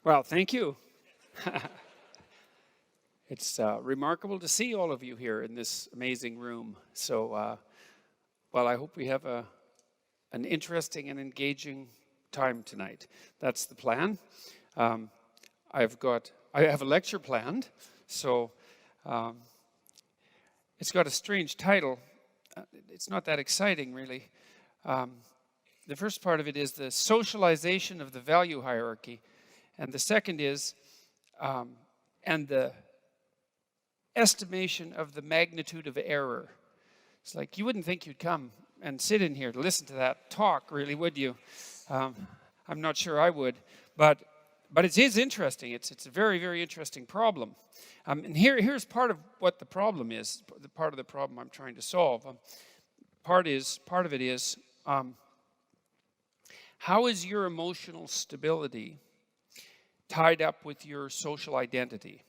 Well, thank you. It's remarkable to see all of you here in this amazing room. So, well, I hope we have an interesting and engaging time tonight. That's the plan. I have a lecture planned, so it's got a strange title. It's not that exciting, really. The first part of it is the socialization of the value hierarchy, and the second is and the estimation of the magnitude of error. It's like you wouldn't think you'd come and sit in here to listen to that talk, really, would you? I'm not sure I would, but it is interesting. It's a very, very interesting problem. And here's part of what the problem is. The part of the problem I'm trying to solve. Part of it is how is your emotional stability tied up with your social identity?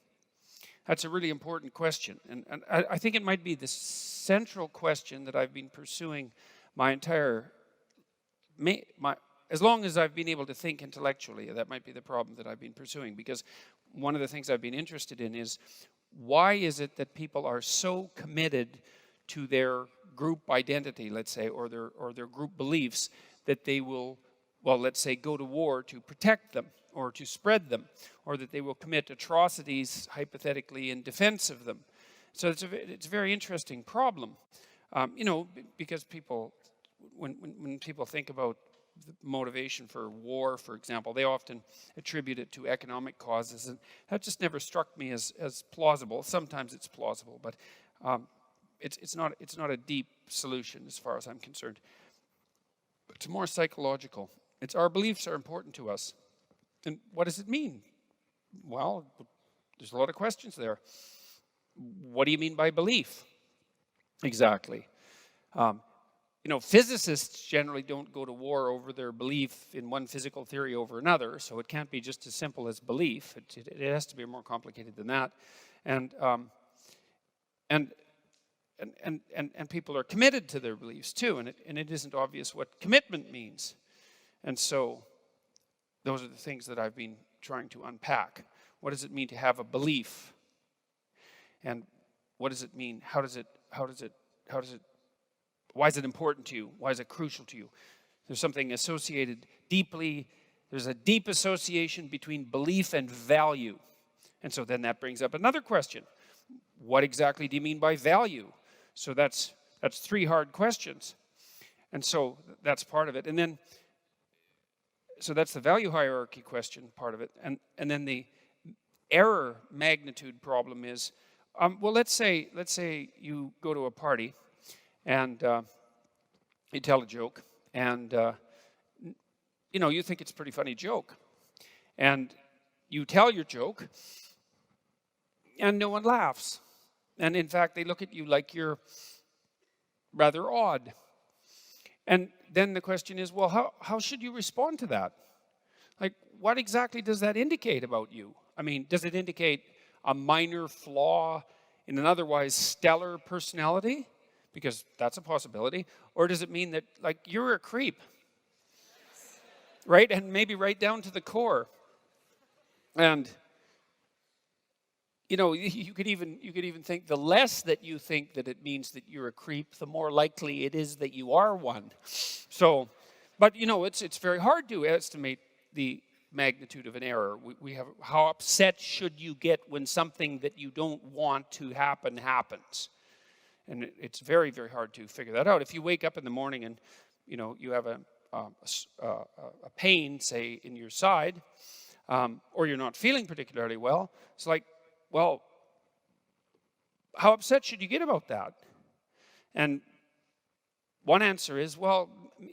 That's a really important question. And I think it might be the central question that I've been pursuing as long as I've been able to think intellectually. That might be the problem that I've been pursuing, because one of the things I've been interested in is why is it that people are so committed to their group identity, let's say, or their group beliefs, that they will, well, let's say, go to war to protect them or to spread them, or that they will commit atrocities, hypothetically, in defense of them. So it's a very interesting problem, because people, when people think about the motivation for war, for example, they often attribute it to economic causes, and that just never struck me as plausible. Sometimes it's plausible, but it's not a deep solution as far as I'm concerned. It's more psychological. It's our beliefs are important to us. And what does it mean? Well, there's a lot of questions there. What do you mean by belief? Exactly. Physicists generally don't go to war over their belief in one physical theory over another, so it can't be just as simple as belief. It has to be more complicated than that. And people are committed to their beliefs too, and it isn't obvious what commitment means. And so those are the things that I've been trying to unpack. What does it mean to have a belief? And what does it mean? How does it, why is it important to you? Why is it crucial to you? There's something associated deeply, there's a deep association between belief and value. And so then that brings up another question. What exactly do you mean by value? So that's three hard questions. And so that's part of it. And then, so that's the value hierarchy question, part of it. And then the error magnitude problem is, well, let's say you go to a party and you tell a joke, and you think it's a pretty funny joke, and you tell your joke, and no one laughs, and in fact they look at you like you're rather odd. And then the question is, well, how should you respond to that? Like, what exactly does that indicate about you? I mean, does it indicate a minor flaw in an otherwise stellar personality? Because that's a possibility. Or does it mean that, like, you're a creep? Right? And maybe right down to the core. And, you could even think the less that you think that it means that you're a creep, the more likely it is that you are one. So, but, it's very hard to estimate the magnitude of an error. We have, how upset should you get when something that you don't want to happen happens? And it's very, very hard to figure that out. If you wake up in the morning and, you have a pain, say, in your side, or you're not feeling particularly well, it's like, well, how upset should you get about that? And one answer is, well,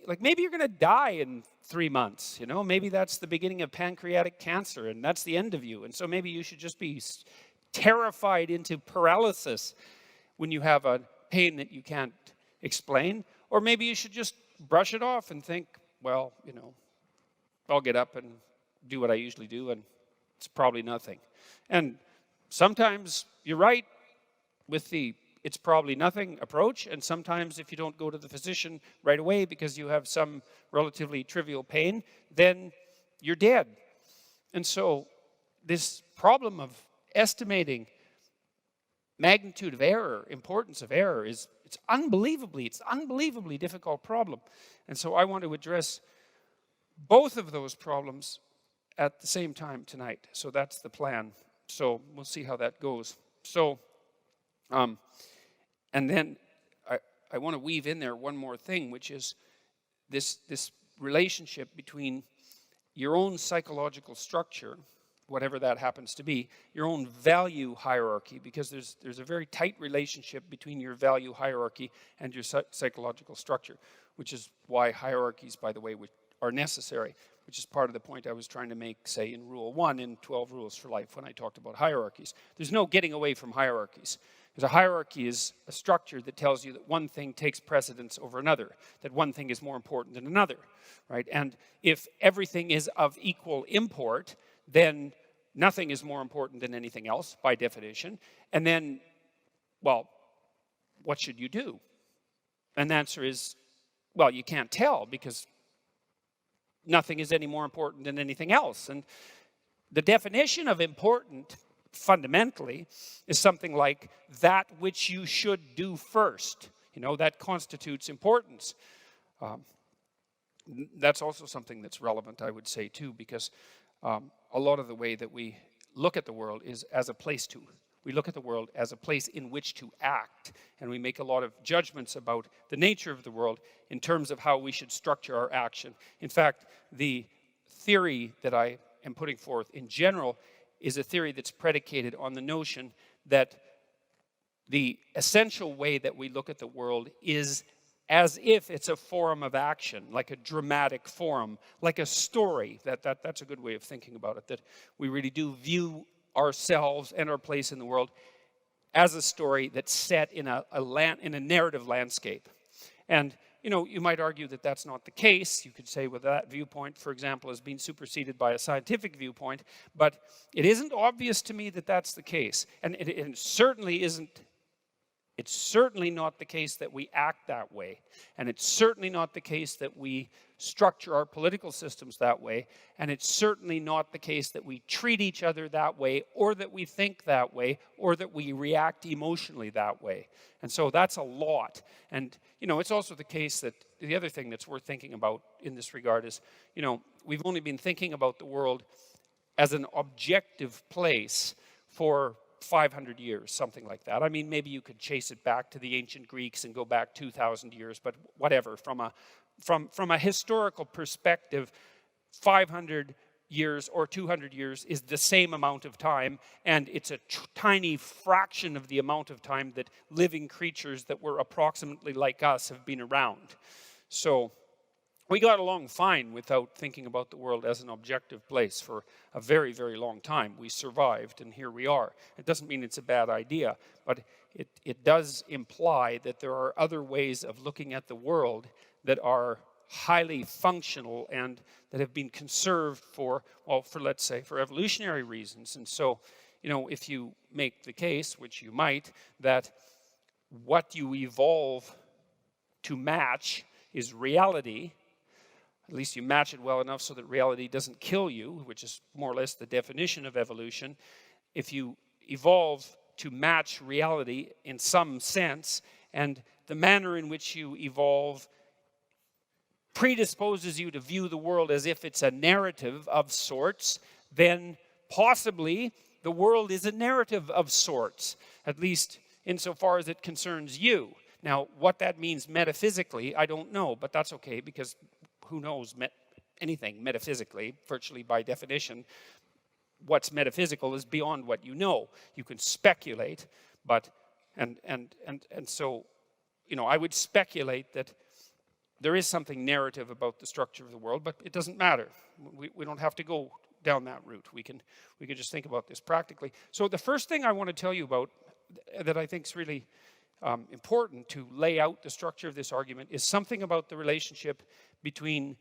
like, maybe you're going to die in 3 months, Maybe that's the beginning of pancreatic cancer, and that's the end of you. And so maybe you should just be terrified into paralysis when you have a pain that you can't explain. Or maybe you should just brush it off and think, well, I'll get up and do what I usually do, and it's probably nothing. And sometimes you're right with the it's probably nothing approach, and sometimes if you don't go to the physician right away because you have some relatively trivial pain, then you're dead. And so this problem of estimating magnitude of error, importance of error, it's unbelievably difficult problem. And so I want to address both of those problems at the same time tonight. So that's the plan. So we'll see how that goes. So, and then I want to weave in there one more thing, which is this relationship between your own psychological structure, whatever that happens to be, your own value hierarchy, because there's a very tight relationship between your value hierarchy and your psychological structure, which is why hierarchies, by the way, are necessary, which is part of the point I was trying to make, say, in Rule 1 in 12 Rules for Life when I talked about hierarchies. There's no getting away from hierarchies. Because a hierarchy is a structure that tells you that one thing takes precedence over another, that one thing is more important than another, right? And if everything is of equal import, then nothing is more important than anything else, by definition. And then, well, what should you do? And the answer is, well, you can't tell, because nothing is any more important than anything else. And the definition of important, fundamentally, is something like that which you should do first. That constitutes importance. That's also something that's relevant, I would say, too, because a lot of the way that we look at the world is as a place to. We look at the world as a place in which to act, and we make a lot of judgments about the nature of the world in terms of how we should structure our action. In fact, the theory that I am putting forth in general is a theory that's predicated on the notion that the essential way that we look at the world is as if it's a forum of action, like a dramatic forum, like a story. That's a good way of thinking about it, that we really do view ourselves and our place in the world as a story that's set in a narrative landscape. And you might argue that that's not the case. You could say, well, that viewpoint, for example, has been superseded by a scientific viewpoint, but it isn't obvious to me that that's the case. And it certainly isn't. It's certainly not the case that we act that way. And it's certainly not the case that we structure our political systems that way. And it's certainly not the case that we treat each other that way, or that we think that way, or that we react emotionally that way. And so that's a lot. And, it's also the case that the other thing that's worth thinking about in this regard is, we've only been thinking about the world as an objective place for 500 years, something like that. I mean, maybe you could chase it back to the ancient Greeks and go back 2,000 years, but whatever. From a historical perspective, 500 years or 200 years is the same amount of time, and it's a tiny fraction of the amount of time that living creatures that were approximately like us have been around. So we got along fine without thinking about the world as an objective place for a very, very long time. We survived, and here we are. It doesn't mean it's a bad idea, but it does imply that there are other ways of looking at the world that are highly functional and that have been conserved for let's say, for evolutionary reasons. And so, if you make the case, which you might, that what you evolve to match is reality, at least you match it well enough so that reality doesn't kill you, which is more or less the definition of evolution. If you evolve to match reality in some sense, and the manner in which you evolve predisposes you to view the world as if it's a narrative of sorts, then possibly the world is a narrative of sorts, at least insofar as it concerns you. Now, what that means metaphysically, I don't know, but that's okay, because who knows anything metaphysically, virtually by definition. What's metaphysical is beyond what you know. You can speculate, but and so, I would speculate that there is something narrative about the structure of the world, but it doesn't matter. We don't have to go down that route. We can just think about this practically. So the first thing I want to tell you about that I think is really important to lay out the structure of this argument is something about the relationship between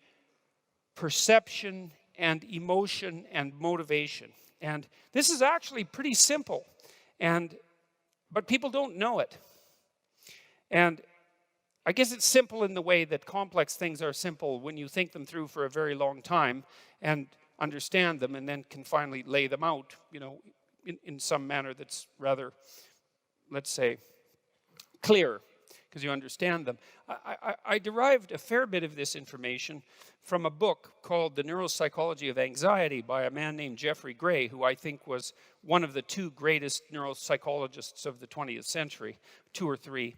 perception and emotion and motivation. And this is actually pretty simple, but people don't know it. And I guess it's simple in the way that complex things are simple when you think them through for a very long time. And understand them, and then can finally lay them out, in some manner that's rather, let's say, clear, because you understand them. I derived a fair bit of this information from a book called The Neuropsychology of Anxiety by a man named Jeffrey Gray, who I think was one of the two greatest neuropsychologists of the 20th century, two or three.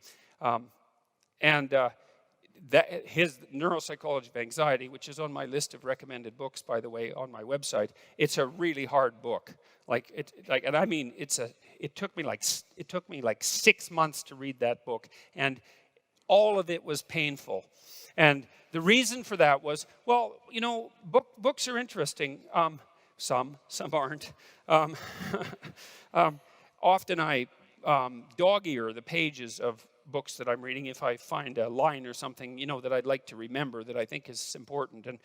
His Neuropsychology of Anxiety, which is on my list of recommended books, by the way, on my website, it's a really hard book. It took me like 6 months to read that book, and all of it was painful. And the reason for that was, well, books are interesting. Some aren't. Often I dog-ear the pages of books that I'm reading if I find a line or something, that I'd like to remember that I think is important. And,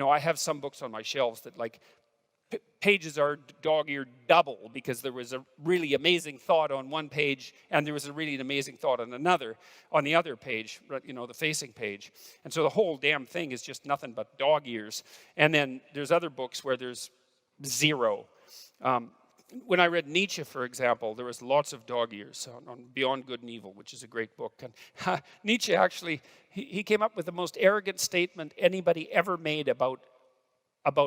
I have some books on my shelves that, pages are dog-eared double because there was a really amazing thought on one page and there was a really amazing thought on the other page, the facing page. And so the whole damn thing is just nothing but dog ears. And then there's other books where there's zero. When I read Nietzsche, for example, there was lots of dog ears on Beyond Good and Evil, which is a great book. And Nietzsche actually, he came up with the most arrogant statement anybody ever made about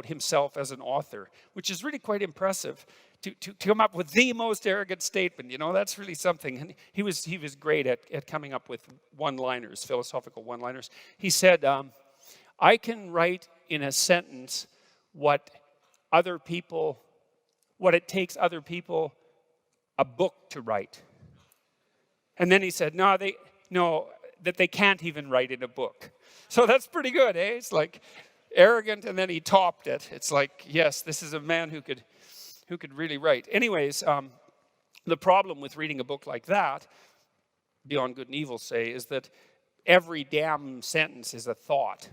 himself as an author, which is really quite impressive. To come up with the most arrogant statement, that's really something. And he was great at coming up with one-liners, philosophical one-liners. He said, I can write in a sentence what it takes other people a book to write. And then he said, that they can't even write in a book. So that's pretty good, eh? It's like arrogant, and then he topped it. It's like, yes, this is a man who could really write. Anyways, the problem with reading a book like that, Beyond Good and Evil, say, is that every damn sentence is a thought,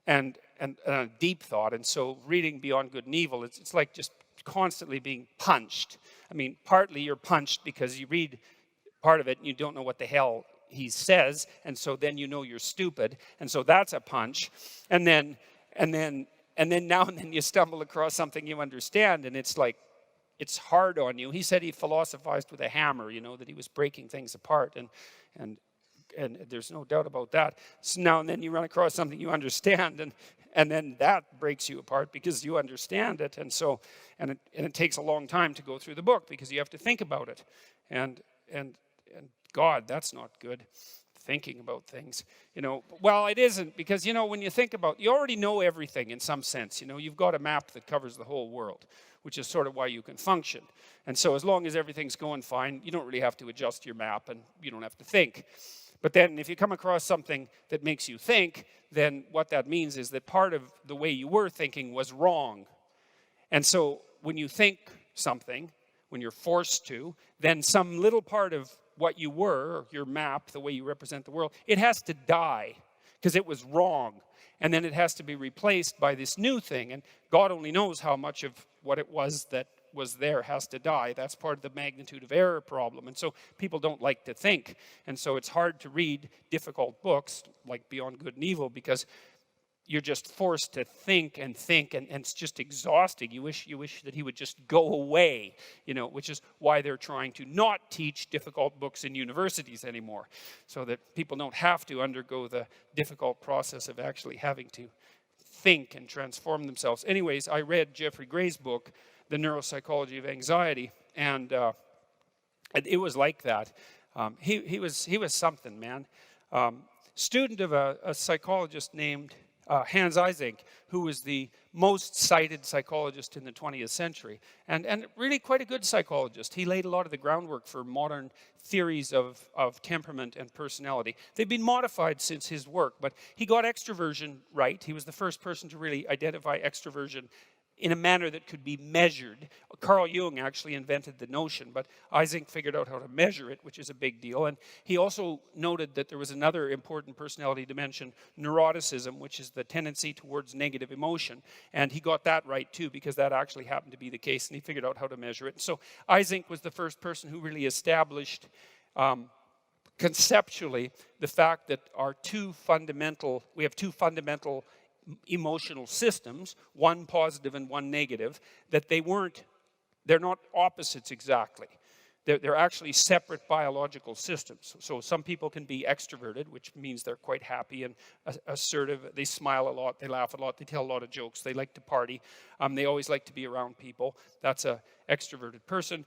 and a deep thought. And so reading Beyond Good and Evil, it's like just constantly being punched. I mean, partly you're punched because you read part of it and you don't know what the hell he says, and so then you're stupid, and so that's a punch. And then now and then you stumble across something you understand, and it's like, it's hard on you. He said he philosophized with a hammer, that he was breaking things apart, and there's no doubt about that. So now and then you run across something you understand, and then that breaks you apart because you understand it, and it takes a long time to go through the book because you have to think about it, and God, that's not good, thinking about things. Well, it isn't, because, when you think about, you already know everything in some sense. You've got a map that covers the whole world, which is sort of why you can function. And so as long as everything's going fine, you don't really have to adjust your map, and you don't have to think. But then if you come across something that makes you think, then what that means is that part of the way you were thinking was wrong. And so when you think something, when you're forced to, then some little part of what you were, your map, the way you represent the world, it has to die because it was wrong. And then it has to be replaced by this new thing. And God only knows how much of what it was that was there has to die. That's part of the magnitude of error problem. And so people don't like to think. And so it's hard to read difficult books like Beyond Good and Evil because you're just forced to think, and it's just exhausting. You wish that he would just go away, which is why they're trying to not teach difficult books in universities anymore, so that people don't have to undergo the difficult process of actually having to think and transform themselves. Anyways, I read Jeffrey Gray's book, The Neuropsychology of Anxiety, and it was like that. He was something, man. Student of a psychologist named Hans Eysenck, who was the most cited psychologist in the 20th century, and really quite a good psychologist. He laid a lot of the groundwork for modern theories of temperament and personality. They've been modified since his work, but he got extroversion right. He was the first person to really identify extroversion in a manner that could be measured. Carl Jung actually invented the notion, but Eysenck figured out how to measure it, which is a big deal. And he also noted that there was another important personality dimension, neuroticism, which is the tendency towards negative emotion. And he got that right too, because that actually happened to be the case, and he figured out how to measure it. And so Eysenck was the first person who really established conceptually the fact that we have two fundamental emotional systems, one positive and one negative, that they're not opposites exactly. They're actually separate biological systems. So some people can be extroverted, which means they're quite happy and assertive. They smile a lot, they laugh a lot, they tell a lot of jokes, they like to party. They always like to be around people. That's an extroverted person.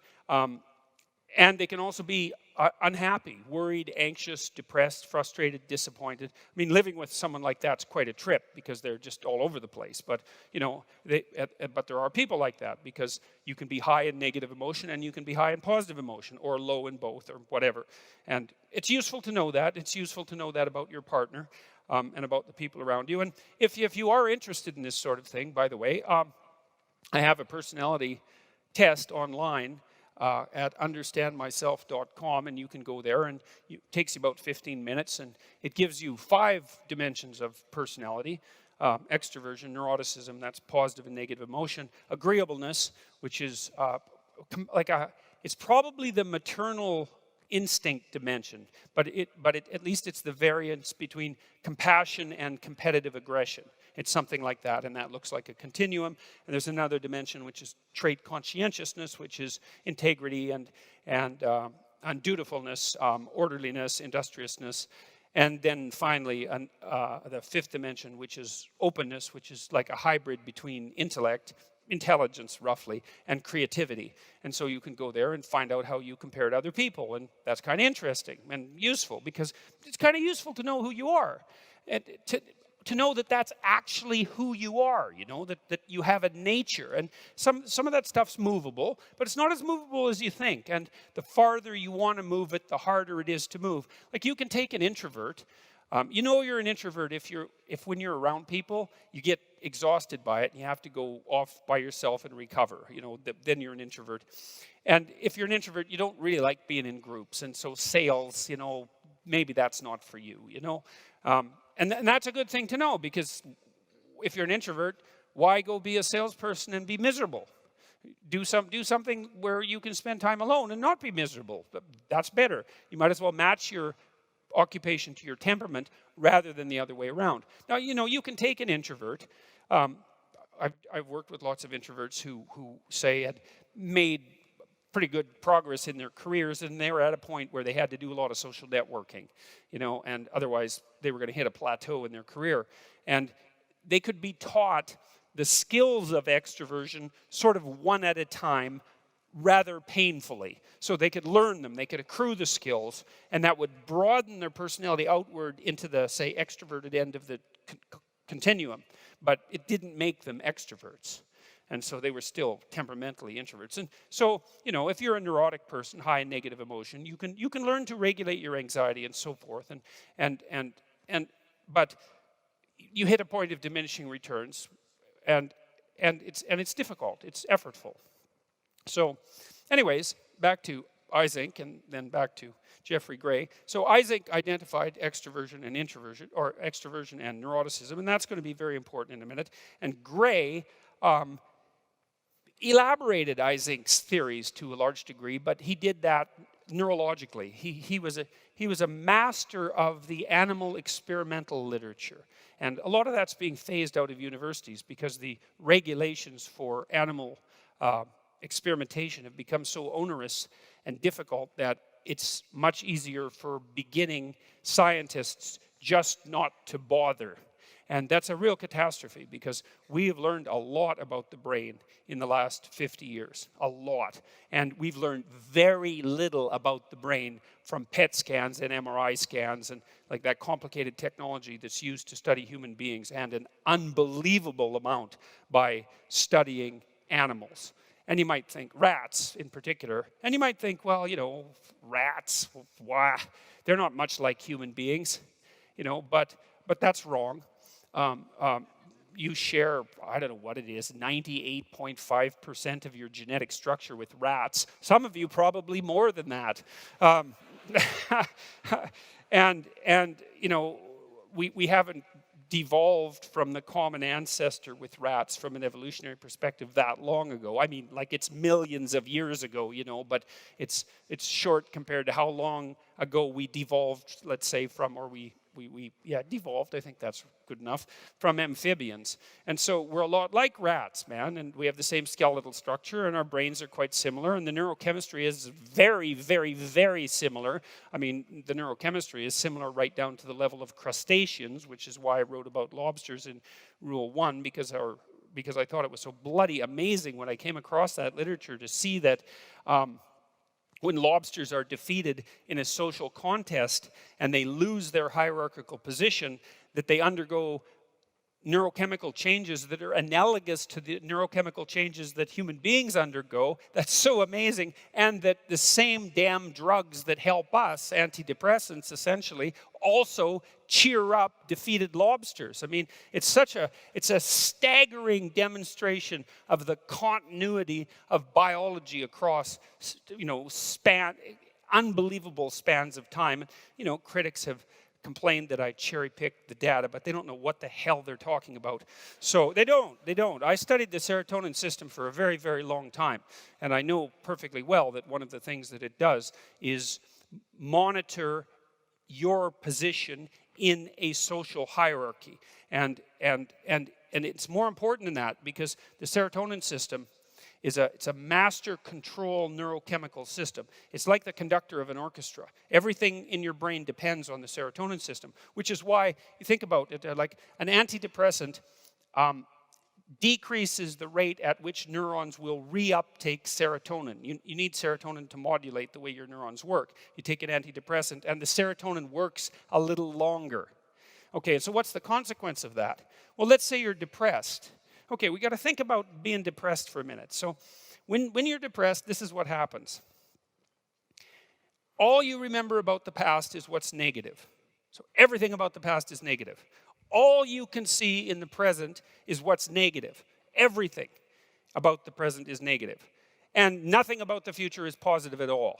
And they can also be unhappy, worried, anxious, depressed, frustrated, disappointed. I mean, living with someone like that's quite a trip because they're just all over the place. But, but there are people like that because you can be high in negative emotion and you can be high in positive emotion or low in both or whatever. And it's useful to know that. It's useful to know that about your partner and about the people around you. And if you are interested in this sort of thing, by the way, I have a personality test online at understandmyself.com, and you can go there, and it takes you about 15 minutes, and it gives you 5 dimensions of personality: extroversion, neuroticism, that's positive and negative emotion; agreeableness, which is it's probably the maternal instinct dimension, but at least it's the variance between compassion and competitive aggression. It's something like that, and that looks like a continuum. And there's another dimension, which is trait conscientiousness, which is integrity and dutifulness, orderliness, industriousness. And then finally, the 5th dimension, which is openness, which is like a hybrid between intelligence, roughly, and creativity. And so you can go there and find out how you compare to other people. And that's kind of interesting and useful, because it's kind of useful to know who you are. And to know that that's actually who you are, that you have a nature. And some of that stuff's movable, but it's not as movable as you think. And the farther you want to move it, the harder it is to move. Like, you can take an introvert. You're an introvert if when you're around people, you get exhausted by it and you have to go off by yourself and recover. Then you're an introvert. And if you're an introvert, you don't really like being in groups. And so sales, maybe that's not for you, And that's a good thing to know, because if you're an introvert, why go be a salesperson and be miserable? Do something where you can spend time alone and not be miserable. That's better. You might as well match your occupation to your temperament rather than the other way around. Now, you can take an introvert. I've worked with lots of introverts who say had made pretty good progress in their careers, and they were at a point where they had to do a lot of social networking, and otherwise they were going to hit a plateau in their career. And they could be taught the skills of extroversion sort of one at a time, rather painfully. So they could learn them, they could accrue the skills, and that would broaden their personality outward into the, say, extroverted end of the continuum. But it didn't make them extroverts. And so they were still temperamentally introverts. And so, if you're a neurotic person, high in negative emotion, you can learn to regulate your anxiety and so forth. But you hit a point of diminishing returns, and it's difficult. It's effortful. So, anyways, back to Eysenck and then back to Jeffrey Gray. So Eysenck identified extroversion and introversion, or extroversion and neuroticism, and that's going to be very important in a minute. And Gray elaborated Eysenck's theories to a large degree, but he did that neurologically. He was a master of the animal experimental literature, and a lot of that's being phased out of universities because the regulations for animal experimentation have become so onerous and difficult that it's much easier for beginning scientists just not to bother. And that's a real catastrophe, because we have learned a lot about the brain in the last 50 years, a lot. And we've learned very little about the brain from PET scans and MRI scans and like that complicated technology that's used to study human beings, and an unbelievable amount by studying animals. And you might think, rats in particular, and you might think, well, rats, why? They're not much like human beings, but that's wrong. You share, I don't know what it is, 98.5% of your genetic structure with rats. Some of you probably more than that. We haven't devolved from the common ancestor with rats from an evolutionary perspective that long ago. I mean, like, it's millions of years ago, but it's short compared to how long ago we devolved, let's say, from, or we devolved, I think that's good enough, from amphibians. And so we're a lot like rats, man, and we have the same skeletal structure, and our brains are quite similar, and the neurochemistry is very, very, very similar. I mean, the neurochemistry is similar right down to the level of crustaceans, which is why I wrote about lobsters in Rule 1, because I thought it was so bloody amazing when I came across that literature to see that when lobsters are defeated in a social contest and they lose their hierarchical position, that they undergo neurochemical changes that are analogous to the neurochemical changes that human beings undergo. That's so amazing. And that the same damn drugs that help us, antidepressants essentially, also cheer up defeated lobsters. I mean, it's a staggering demonstration of the continuity of biology across, unbelievable spans of time. Critics have complained that I cherry-picked the data, but they don't know what the hell they're talking about. So they don't. I studied the serotonin system for a very, very long time, and I know perfectly well that one of the things that it does is monitor your position in a social hierarchy. And it's more important than that, because the serotonin system it's a master control neurochemical system. It's like the conductor of an orchestra. Everything in your brain depends on the serotonin system, which is why you think about it like an antidepressant decreases the rate at which neurons will reuptake serotonin. You need serotonin to modulate the way your neurons work. You take an antidepressant and the serotonin works a little longer. Okay, so what's the consequence of that? Well, let's say you're depressed. Okay, we got to think about being depressed for a minute. So when you're depressed, this is what happens. All you remember about the past is what's negative. So everything about the past is negative. All you can see in the present is what's negative. Everything about the present is negative. And nothing about the future is positive at all.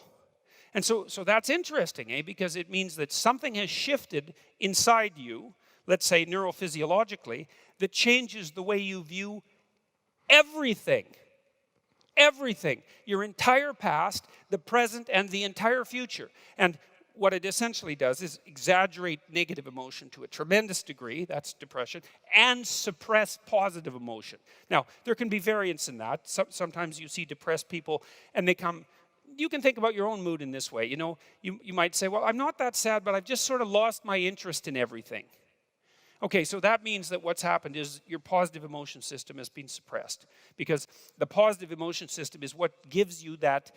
And so that's interesting, because it means that something has shifted inside you, let's say neurophysiologically, that changes the way you view everything. Everything. Your entire past, the present, and the entire future. And what it essentially does is exaggerate negative emotion to a tremendous degree, that's depression, and suppress positive emotion. Now, there can be variance in that. Sometimes you see depressed people, and you can think about your own mood in this way. You might say, well, I'm not that sad, but I've just sort of lost my interest in everything. Okay, so that means that what's happened is your positive emotion system has been suppressed, because the positive emotion system is what gives you that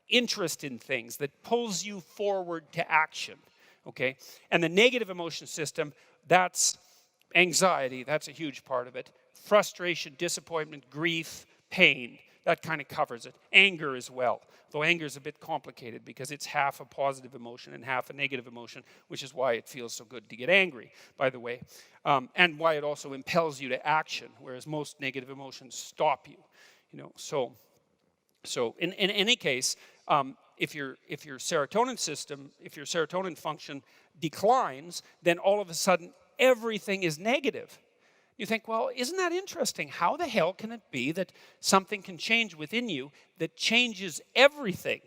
interest in things, that pulls you forward to action, okay? And the negative emotion system, that's anxiety, that's a huge part of it. Frustration, disappointment, grief, pain, that kind of covers it. Anger as well, though anger is a bit complicated because it's half a positive emotion and half a negative emotion, which is why it feels so good to get angry, by the way, and why it also impels you to action, whereas most negative emotions stop you. So in any case, if your serotonin function declines, then all of a sudden everything is negative. You think, well, isn't that interesting? How the hell can it be that something can change within you that changes everything?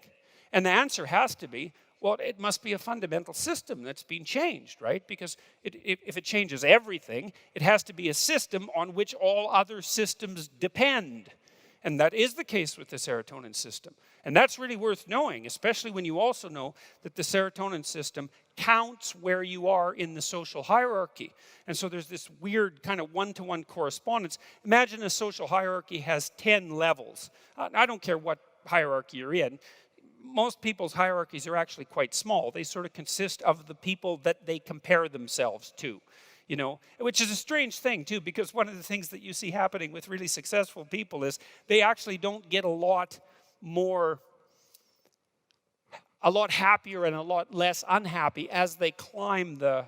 And the answer has to be, well, it must be a fundamental system that's been changed, right? Because if it changes everything, it has to be a system on which all other systems depend. And that is the case with the serotonin system. And that's really worth knowing, especially when you also know that the serotonin system counts where you are in the social hierarchy. And so there's this weird kind of one-to-one correspondence. Imagine a social hierarchy has 10 levels. I don't care what hierarchy you're in. Most people's hierarchies are actually quite small. They sort of consist of the people that they compare themselves to. Which is a strange thing, too, because one of the things that you see happening with really successful people is they actually don't get a lot happier and a lot less unhappy as they climb the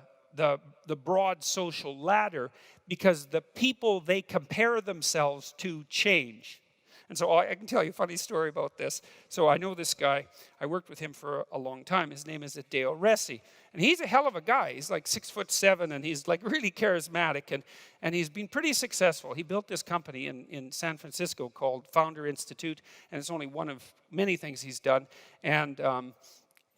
broad social ladder, because the people they compare themselves to change. And so I can tell you a funny story about this. So I know this guy. I worked with him for a long time. His name is Dale Ressi. And he's a hell of a guy. He's like 6'7", and he's like really charismatic, and he's been pretty successful. He built this company in San Francisco called Founder Institute, and it's only one of many things he's done. And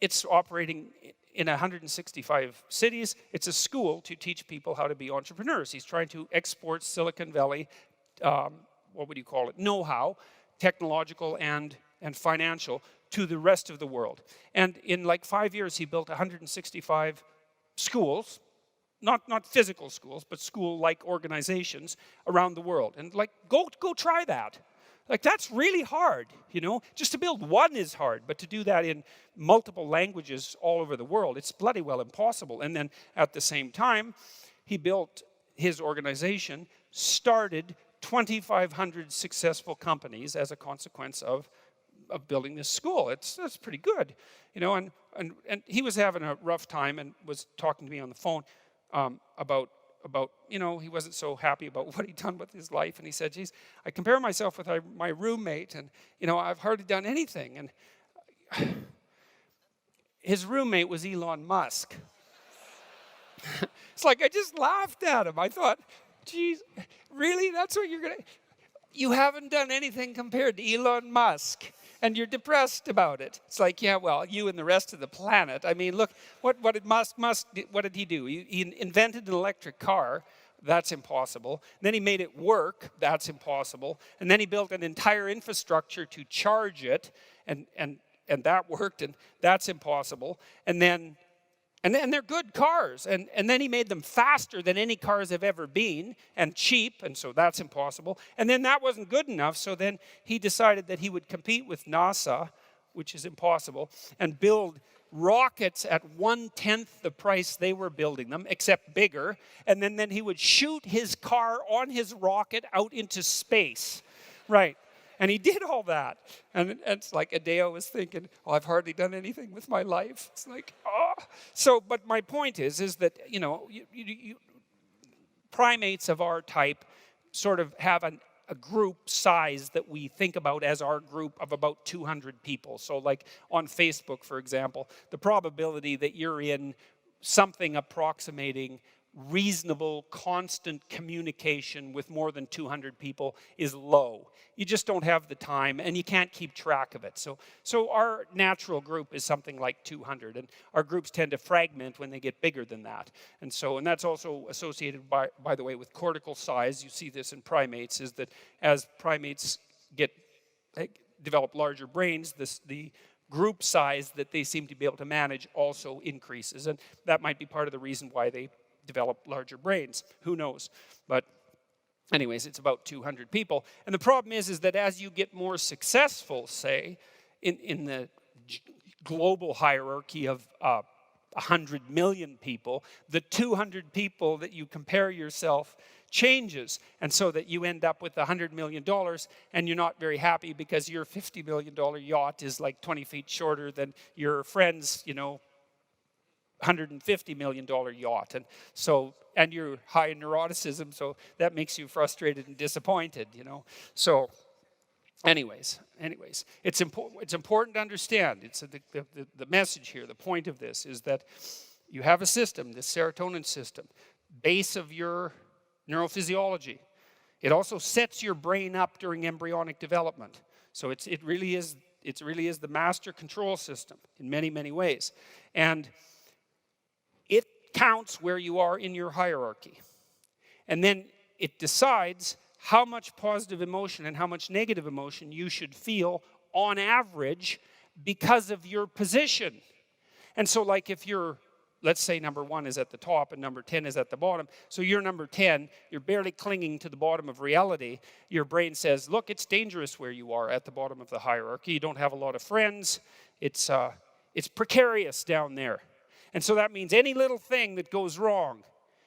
it's operating in 165 cities. It's a school to teach people how to be entrepreneurs. He's trying to export Silicon Valley, what would you call it, know-how, technological and financial, to the rest of the world. And in like 5 years, he built 165 schools, not physical schools, but school-like organizations around the world. And like, go try that. Like, that's really hard, you know? Just to build one is hard, but to do that in multiple languages all over the world, it's bloody well impossible. And then at the same time, he built his organization, started 2,500 successful companies as a consequence of building this school. That's pretty good, you know? And he was having a rough time and was talking to me on the phone about, you know, he wasn't so happy about what he'd done with his life. And he said, geez, I compare myself with my roommate, and, you know, I've hardly done anything. And his roommate was Elon Musk. It's like, I just laughed at him. I thought, geez, really? That's what you're going to... You haven't done anything compared to Elon Musk, and you're depressed about it. It's like, yeah, well, you and the rest of the planet. I mean, look, what did Musk what did he do? He invented an electric car. That's impossible. And then he made it work. That's impossible. And then he built an entire infrastructure to charge it, and that worked, and that's impossible. And they're good cars. And then he made them faster than any cars have ever been, and cheap, and so that's impossible. And then that wasn't good enough, so then he decided that he would compete with NASA, which is impossible, and build rockets at 1/10 the price they were building them, except bigger. And then he would shoot his car on his rocket out into space. Right. And he did all that. And it's like a day I was thinking, oh, I've hardly done anything with my life. It's like, oh. So, but my point is that, you know, primates of our type sort of have a group size that we think about as our group of about 200 people. So like on Facebook, for example, the probability that you're in something approximating reasonable, constant communication with more than 200 people is low. You just don't have the time, and you can't keep track of it. So our natural group is something like 200, and our groups tend to fragment when they get bigger than that. And that's also associated, by the way, with cortical size. You see this in primates, is that as primates develop larger brains, the group size that they seem to be able to manage also increases. And that might be part of the reason why they develop larger brains. Who knows? But anyways, it's about 200 people. And the problem is that as you get more successful, say, in the global hierarchy of 100 million people, the 200 people that you compare yourself changes. And so that you end up with $100 million, and you're not very happy because your $50 million yacht is like 20 feet shorter than your friend's, you know, $150 million yacht. And you're high in neuroticism, so that makes you frustrated and disappointed, you know. So anyways, it's important to understand. It's the message here, the point of this is that you have a system, this serotonin system, base of your neurophysiology. It also sets your brain up during embryonic development. So it really is the master control system in many, many ways. And it counts where you are in your hierarchy. And then it decides how much positive emotion and how much negative emotion you should feel on average because of your position. And so like if you're, let's say number 1 is at the top and number 10 is at the bottom. So you're number 10, you're barely clinging to the bottom of reality. Your brain says, look, it's dangerous where you are at the bottom of the hierarchy. You don't have a lot of friends. It's precarious down there. And so that means any little thing that goes wrong,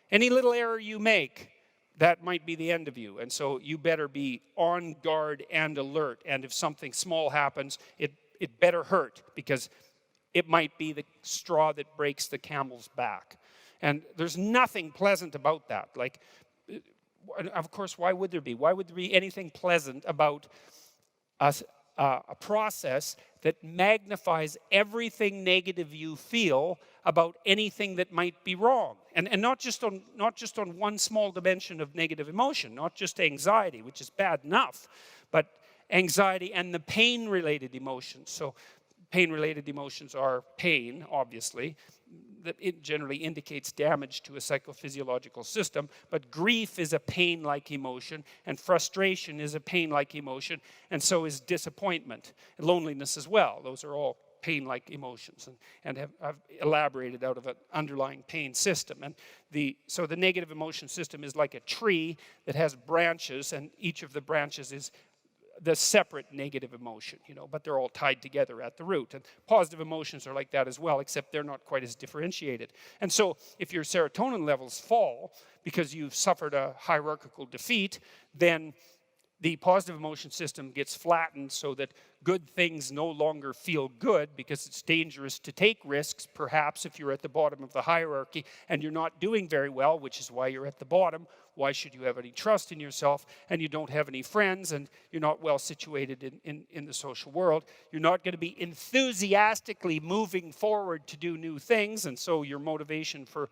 any little error you make, that might be the end of you. And so you better be on guard and alert. And if something small happens, it better hurt, because it might be the straw that breaks the camel's back. And there's nothing pleasant about that. Like, of course, why would there be? Why would there be anything pleasant about a process that magnifies everything negative you feel about anything that might be wrong? And not just on one small dimension of negative emotion, not just anxiety, which is bad enough, but anxiety and the pain-related emotions. So pain-related emotions are pain, obviously. That it generally indicates damage to a psychophysiological system, but grief is a pain-like emotion, and frustration is a pain-like emotion, and so is disappointment, and loneliness as well. Those are all pain-like emotions, and have elaborated out of an underlying pain system. And so the negative emotion system is like a tree that has branches, and each of the branches is the separate negative emotion, but they're all tied together at the root. And positive emotions are like that as well, except they're not quite as differentiated. And so if your serotonin levels fall because you've suffered a hierarchical defeat, then the positive emotion system gets flattened so that good things no longer feel good because it's dangerous to take risks, perhaps if you're at the bottom of the hierarchy and you're not doing very well, which is why you're at the bottom. Why should you have any trust in yourself? And you don't have any friends, and you're not well situated in the social world. You're not going to be enthusiastically moving forward to do new things, and so your motivation for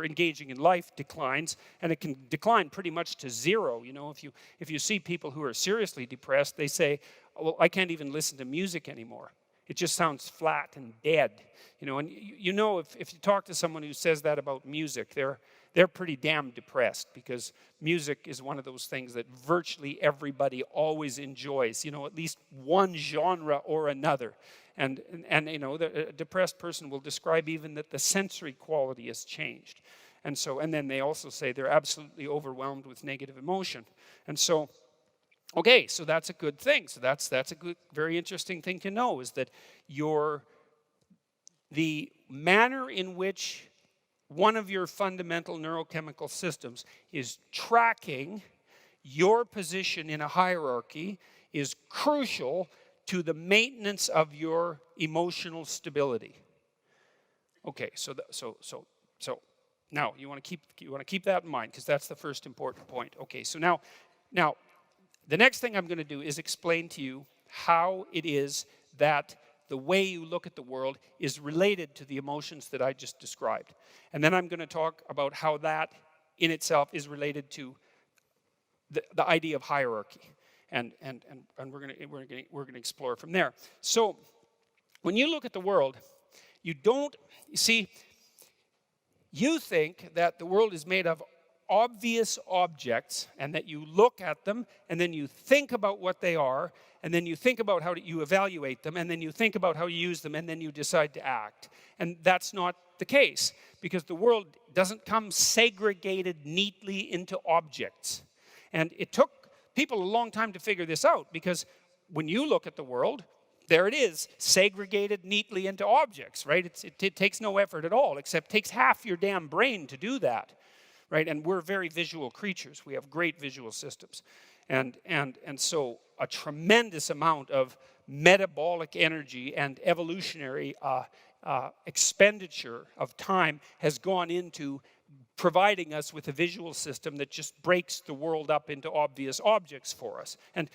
engaging in life declines, and it can decline pretty much to zero. If you see people who are seriously depressed, they say, well, I can't even listen to music anymore. It just sounds flat and dead. And if you talk to someone who says that about music, they're pretty damn depressed, because music is one of those things that virtually everybody always enjoys, at least one genre or another. And the depressed person will describe even that the sensory quality has changed. And then they also say they're absolutely overwhelmed with negative emotion. And so, okay, so that's a good thing. So that's a good, very interesting thing to know, is that the manner in which one of your fundamental neurochemical systems is tracking your position in a hierarchy is crucial to the maintenance of your emotional stability. Okay, so now you want to keep that in mind, because that's the first important point. Okay, so now the next thing I'm going to do is explain to you how it is that the way you look at the world is related to the emotions that I just described. And then I'm going to talk about how that in itself is related to the idea of hierarchy. And we're going to explore from there. So when you look at the world, you think that the world is made of obvious objects, and that you look at them, and then you think about what they are, and then you think about how you evaluate them, and then you think about how you use them, and then you decide to act. And that's not the case, because the world doesn't come segregated neatly into objects. And it took people a long time to figure this out, because when you look at the world, there it is, segregated neatly into objects, right? It takes no effort at all, except takes half your damn brain to do that. Right, and we're very visual creatures. We have great visual systems, and so a tremendous amount of metabolic energy and evolutionary expenditure of time has gone into providing us with a visual system that just breaks the world up into obvious objects for us. And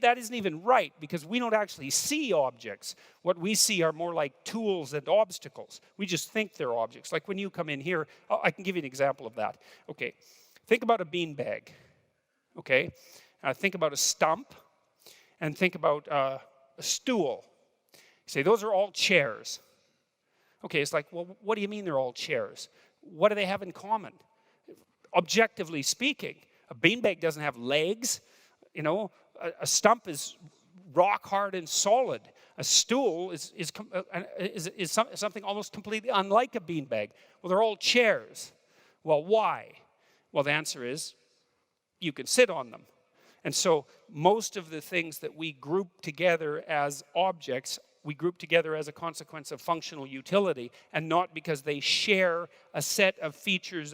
that isn't even right, because we don't actually see objects. What we see are more like tools and obstacles. We just think they're objects. Like when you come in here, I can give you an example of that. Okay, think about a beanbag. Okay, think about a stump, and think about a stool. You say, those are all chairs. Okay, it's like, well, what do you mean they're all chairs? What do they have in common? Objectively speaking, a beanbag doesn't have legs. A stump is rock hard and solid. A stool is something almost completely unlike a beanbag. Well, they're all chairs. Well, why? Well, the answer is you can sit on them. And so most of the things that we group together as objects, we group together as a consequence of functional utility, and not because they share a set of features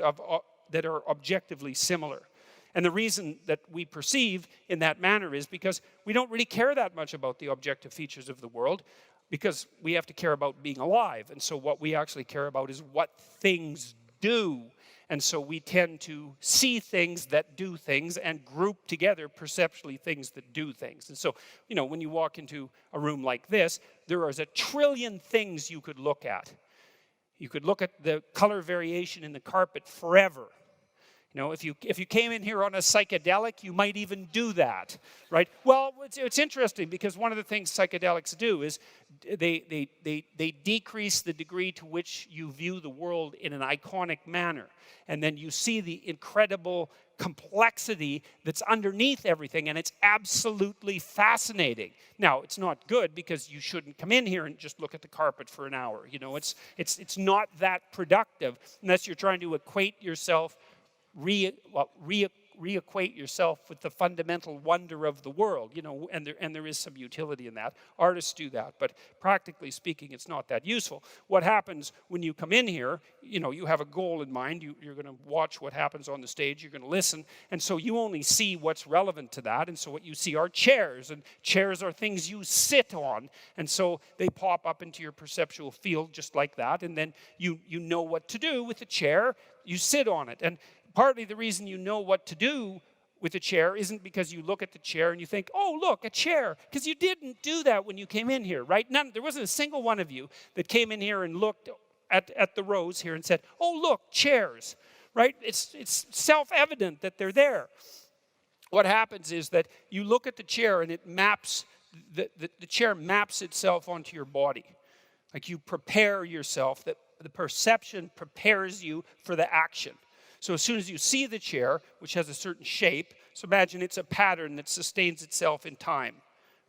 that are objectively similar. And the reason that we perceive in that manner is because we don't really care that much about the objective features of the world, because we have to care about being alive. And so what we actually care about is what things do. And so we tend to see things that do things and group together perceptually things that do things. And so, when you walk into a room like this, there is a trillion things you could look at. You could look at the color variation in the carpet forever. You know, if you came in here on a psychedelic, you might even do that, right? Well, it's interesting because one of the things psychedelics do is they decrease the degree to which you view the world in an iconic manner. And then you see the incredible complexity that's underneath everything, and it's absolutely fascinating. Now, it's not good because you shouldn't come in here and just look at the carpet for an hour. You know, it's not that productive unless you're trying to equate yourself, reacquaint yourself with the fundamental wonder of the world, you know, and there is some utility in that. Artists do that, but practically speaking, it's not that useful. What happens when you come in here, you know, you have a goal in mind. You're going to watch what happens on the stage. You're going to listen, and so you only see what's relevant to that, and so what you see are chairs, and chairs are things you sit on, and so they pop up into your perceptual field just like that, and then you know what to do with the chair. You sit on it, and partly the reason you know what to do with a chair isn't because you look at the chair and you think, oh, look, a chair, because you didn't do that when you came in here, right? There wasn't a single one of you that came in here and looked at the rows here and said, oh, look, chairs, right? It's self-evident that they're there. What happens is that you look at the chair and it maps, the chair maps itself onto your body. Like you prepare yourself, that the perception prepares you for the action. So as soon as you see the chair, which has a certain shape, so imagine it's a pattern that sustains itself in time,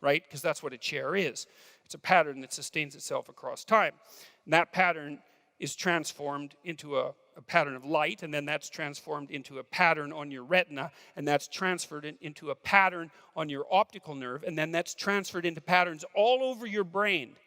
right? Because that's what a chair is. It's a pattern that sustains itself across time. And that pattern is transformed into a pattern of light, and then that's transformed into a pattern on your retina, and that's transferred into a pattern on your optical nerve, and then that's transferred into patterns all over your brain.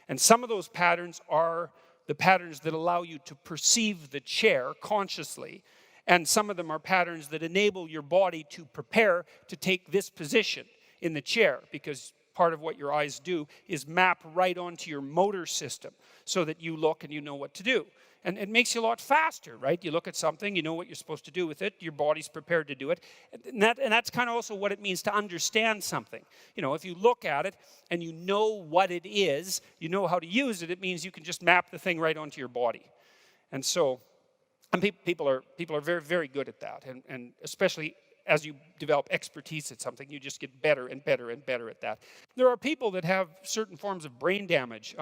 And some of those patterns are the patterns that allow you to perceive the chair consciously, and some of them are patterns that enable your body to prepare to take this position in the chair, because part of what your eyes do is map right onto your motor system so that you look and you know what to do. And it makes you a lot faster, right? You look at something, you know what you're supposed to do with it, your body's prepared to do it. And that's kind of also what it means to understand something. You know, if you look at it and you know what it is, you know how to use it, it means you can just map the thing right onto your body. And so, people are very, very good at that. And especially as you develop expertise at something, you just get better and better and better at that. There are people that have certain forms of brain damage.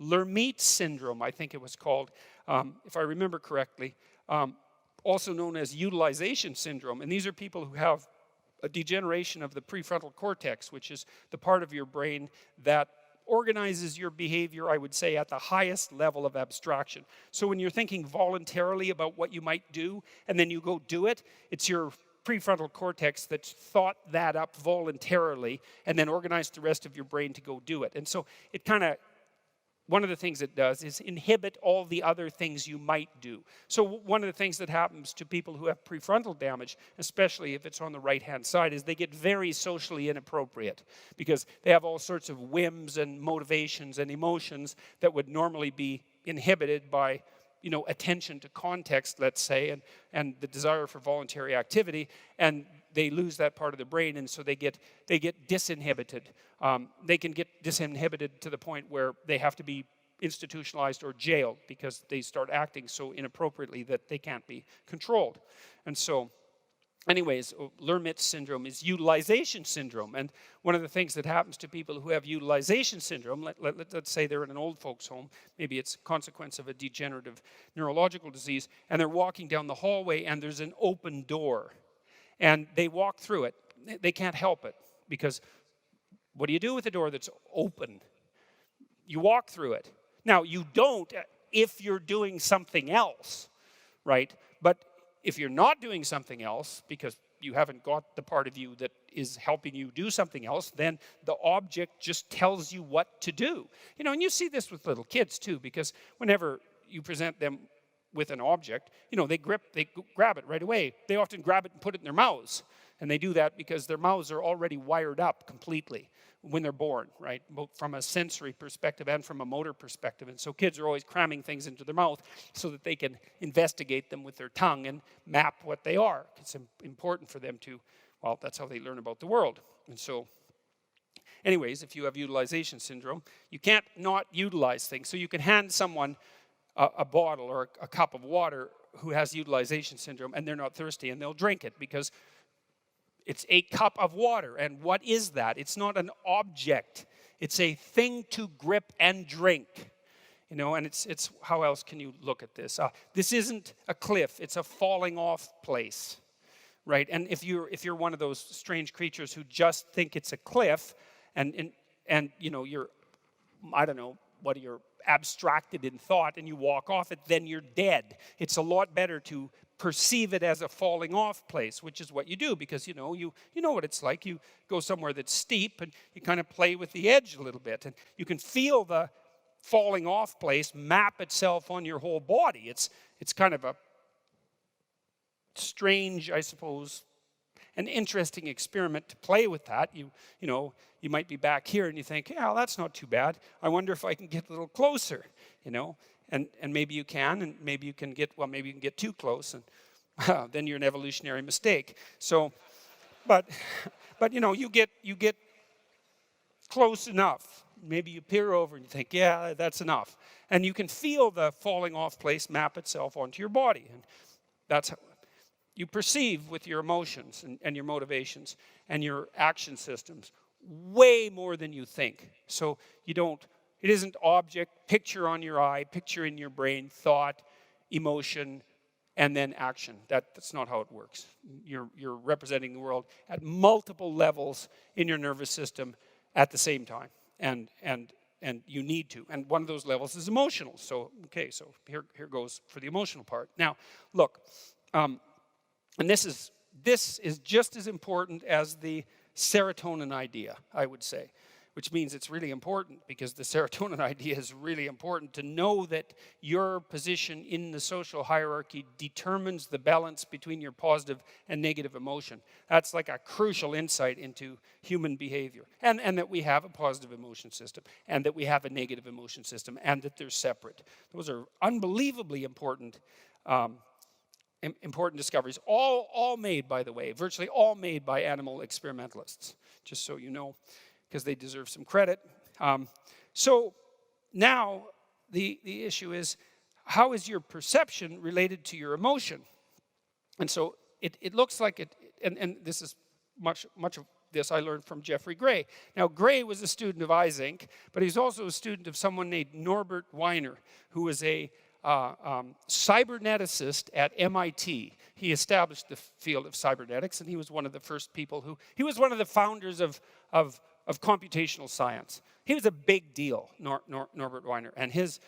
Lermite syndrome, I think it was called, if I remember correctly, also known as utilization syndrome. And these are people who have a degeneration of the prefrontal cortex, which is the part of your brain that organizes your behavior, I would say, at the highest level of abstraction. So when you're thinking voluntarily about what you might do, and then you go do it, it's your prefrontal cortex that's thought that up voluntarily and then organized the rest of your brain to go do it. And so it kind of, one of the things it does is inhibit all the other things you might do. So one of the things that happens to people who have prefrontal damage, especially if it's on the right-hand side, is they get very socially inappropriate because they have all sorts of whims and motivations and emotions that would normally be inhibited by, you know, attention to context, let's say, and the desire for voluntary activity, and they lose that part of the brain, and so they get disinhibited. They can get disinhibited to the point where they have to be institutionalized or jailed because they start acting so inappropriately that they can't be controlled. And so, anyways, Lermite syndrome is utilization syndrome. And one of the things that happens to people who have utilization syndrome, let's say they're in an old folks' home, maybe it's a consequence of a degenerative neurological disease, and they're walking down the hallway and there's an open door. And they walk through it. They can't help it because what do you do with a door that's open? You walk through it. Now, you don't if you're doing something else, right? But if you're not doing something else because you haven't got the part of you that is helping you do something else, then the object just tells you what to do. You know, and you see this with little kids too, because whenever you present them with an object, you know, they grab it right away. They often grab it and put it in their mouths. And they do that because their mouths are already wired up completely when they're born, right? Both from a sensory perspective and from a motor perspective. And so kids are always cramming things into their mouth so that they can investigate them with their tongue and map what they are. It's important for them to, well, that's how they learn about the world. And so, anyways, if you have utilization syndrome, you can't not utilize things. So you can hand someone a bottle or a cup of water who has utilization syndrome and they're not thirsty and they'll drink it because it's a cup of water. And what is that? It's not an object. It's a thing to grip and drink. You know, and it's how else can you look at this? This isn't a cliff. It's a falling off place, right? And if you're one of those strange creatures who just think it's a cliff, and you know you're, I don't know, what you're abstracted in thought, and you walk off it, then you're dead. It's a lot better to perceive it as a falling off place, which is what you do, because you know what it's like. You go somewhere that's steep, and you kind of play with the edge a little bit, and you can feel the falling off place map itself on your whole body. It's kind of a strange, I suppose, an interesting experiment to play with that. You know, you might be back here and you think, yeah, well, that's not too bad. I wonder if I can get a little closer, you know, and maybe you can, and maybe you can get too close, and then you're an evolutionary mistake. So, but you know, you get close enough. Maybe you peer over and you think, yeah, that's enough. And you can feel the falling off place map itself onto your body. And that's how you perceive with your emotions and your motivations and your action systems way more than you think. So it isn't object, picture on your eye, picture in your brain, thought, emotion, and then action. That's not how it works. You're representing the world at multiple levels in your nervous system at the same time. And you need to. And one of those levels is emotional. So, okay, so here goes for the emotional part. Now, look, and this is just as important as the serotonin idea, I would say, which means it's really important because the serotonin idea is really important to know that your position in the social hierarchy determines the balance between your positive and negative emotion. That's like a crucial insight into human behavior. And that we have a positive emotion system, and that we have a negative emotion system, and that they're separate. Those are unbelievably important discoveries, all made, by the way, virtually all made by animal experimentalists, just so you know, because they deserve some credit. So now the issue is, how is your perception related to your emotion? And so it looks like it, and this is much of this I learned from Jeffrey Gray. Now, Gray was a student of Eysenck, but he's also a student of someone named Norbert Wiener, who was a cyberneticist at MIT. He established the field of cybernetics, and he was one of the first people he was one of the founders of computational science. He was a big deal, Norbert Wiener, and his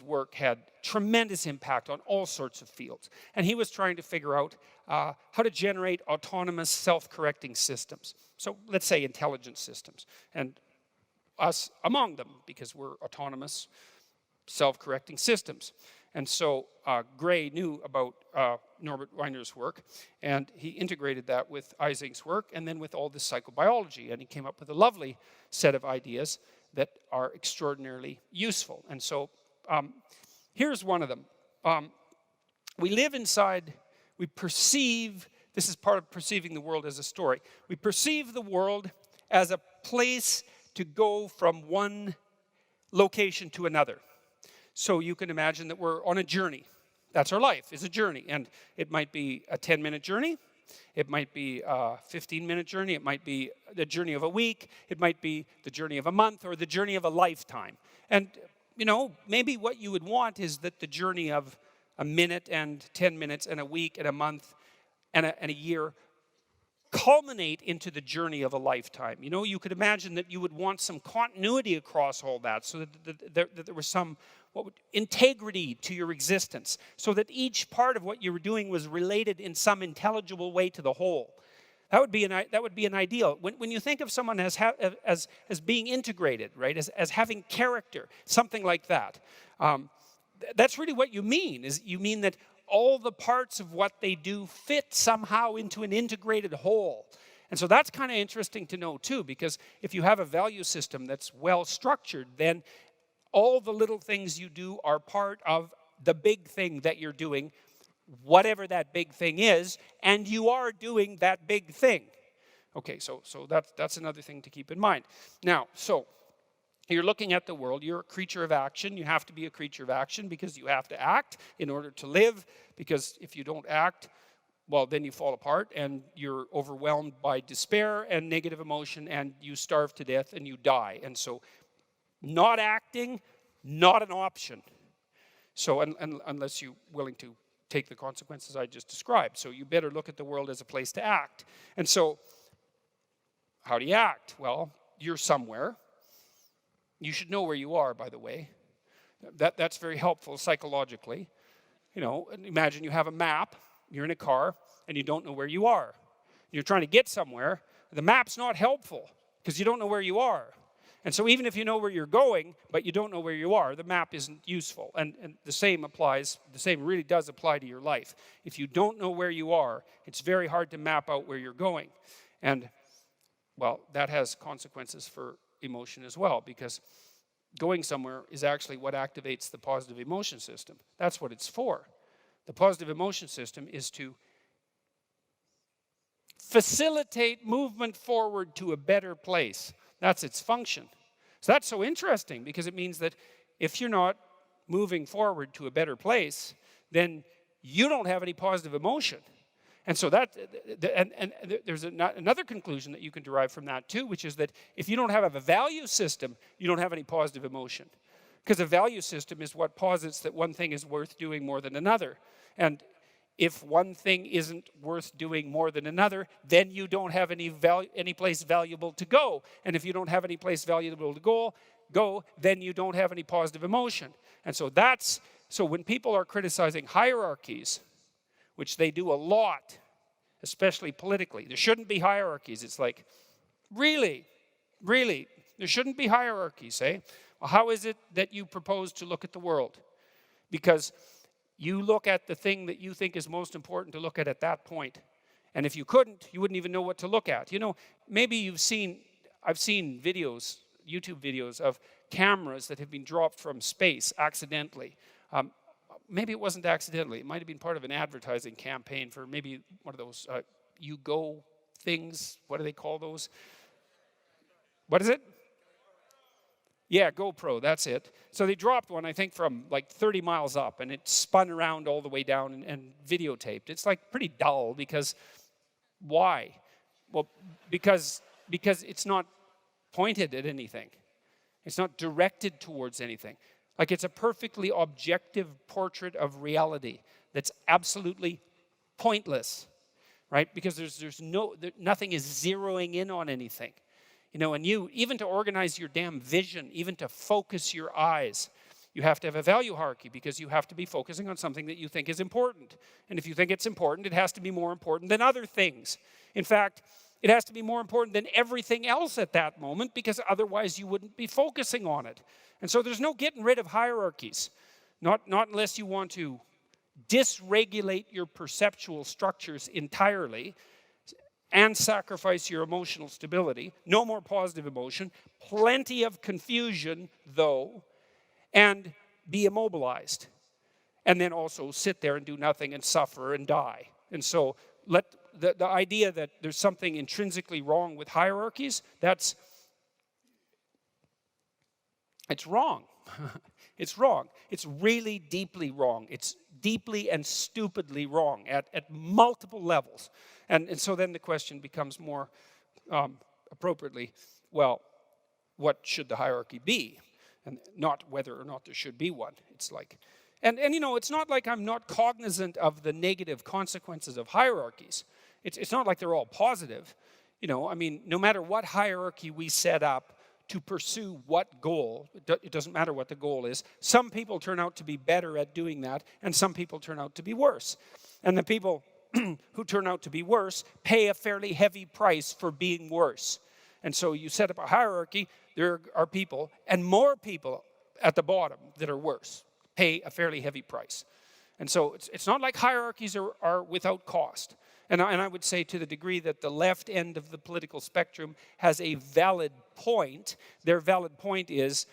work had tremendous impact on all sorts of fields. And he was trying to figure out how to generate autonomous self-correcting systems. So let's say intelligent systems, and us among them, because we're autonomous self-correcting systems. And so Gray knew about Norbert Wiener's work, and he integrated that with Eysenck's work, and then with all this psychobiology, and he came up with a lovely set of ideas that are extraordinarily useful. And so here's one of them. We live inside, we perceive, this is part of perceiving the world as a story. We perceive the world as a place to go from one location to another. So you can imagine that we're on a journey. That's our life, is a journey. And it might be a 10-minute journey. It might be a 15-minute journey. It might be the journey of a week. It might be the journey of a month, or the journey of a lifetime. And, you know, maybe what you would want is that the journey of a minute and 10 minutes and a week and a month and a year culminate into the journey of a lifetime. You know, you could imagine that you would want some continuity across all that, so that there was some integrity to your existence, so that each part of what you were doing was related in some intelligible way to the whole. That would be an ideal. When you think of someone as being integrated, right, as having character, something like that, that's really what you mean. You mean that all the parts of what they do fit somehow into an integrated whole. And so that's kind of interesting to know too, because if you have a value system that's well structured, then all the little things you do are part of the big thing that you're doing, whatever that big thing is, and you are doing that big thing. Okay, so that's another thing to keep in mind. Now, so You're looking at the world. You're a creature of action. You have to be a creature of action because you have to act in order to live. Because if you don't act, well, then you fall apart and you're overwhelmed by despair and negative emotion and you starve to death and you die. And so not acting, not an option. So unless you're willing to take the consequences I just described. So you better look at the world as a place to act. And so how do you act? Well, you're somewhere. You should know where you are, by the way. That's very helpful psychologically. You know, imagine you have a map, you're in a car, and you don't know where you are. You're trying to get somewhere. The map's not helpful because you don't know where you are. And so even if you know where you're going, but you don't know where you are, the map isn't useful. And the same really does apply to your life. If you don't know where you are, it's very hard to map out where you're going. And, well, that has consequences for emotion as well, because going somewhere is actually what activates the positive emotion system. That's what it's for. The positive emotion system is to facilitate movement forward to a better place. That's its function. So that's so interesting because it means that if you're not moving forward to a better place, then you don't have any positive emotion. And so there's another conclusion that you can derive from that too, which is that if you don't have a value system, you don't have any positive emotion. Because a value system is what posits that one thing is worth doing more than another. And if one thing isn't worth doing more than another, then you don't have any place valuable to go. And if you don't have any place valuable to go, then you don't have any positive emotion. And so so when people are criticizing hierarchies, which they do a lot, especially politically. There shouldn't be hierarchies. It's like, really? There shouldn't be hierarchies, eh? Well, how is it that you propose to look at the world? Because you look at the thing that you think is most important to look at that point. And if you couldn't, you wouldn't even know what to look at. You know, maybe I've seen videos, YouTube videos of cameras that have been dropped from space accidentally. Maybe it wasn't accidentally. It might have been part of an advertising campaign for maybe one of those You Go things. What do they call those? What is it? Yeah, GoPro, that's it. So they dropped one, I think, from like 30 miles up, and it spun around all the way down and videotaped. It's like pretty dull because why? Well, because it's not pointed at anything. It's not directed towards anything. Like it's a perfectly objective portrait of reality that's absolutely pointless, right? Because nothing is zeroing in on anything. You know, and even to organize your damn vision, even to focus your eyes, you have to have a value hierarchy because you have to be focusing on something that you think is important. And if you think it's important, it has to be more important than other things. In fact, it has to be more important than everything else at that moment because otherwise you wouldn't be focusing on it. And so there's no getting rid of hierarchies, not unless you want to dysregulate your perceptual structures entirely and sacrifice your emotional stability. No more positive emotion, plenty of confusion, though, and be immobilized. And then also sit there and do nothing and suffer and die. And so the idea that there's something intrinsically wrong with hierarchies, it's wrong. It's wrong. It's really deeply wrong. It's deeply and stupidly wrong at multiple levels. And so then the question becomes more appropriately, well, what should the hierarchy be? And not whether or not there should be one. It's like, and you know, it's not like I'm not cognizant of the negative consequences of hierarchies. It's not like they're all positive. You know, I mean, no matter what hierarchy we set up to pursue what goal, it doesn't matter what the goal is, some people turn out to be better at doing that, and some people turn out to be worse. And the people who turn out to be worse pay a fairly heavy price for being worse. And so you set up a hierarchy, there are people, and more people at the bottom that are worse, pay a fairly heavy price. And so it's not like hierarchies are without cost. And I would say to the degree that the left end of the political spectrum has a valid point, their valid point is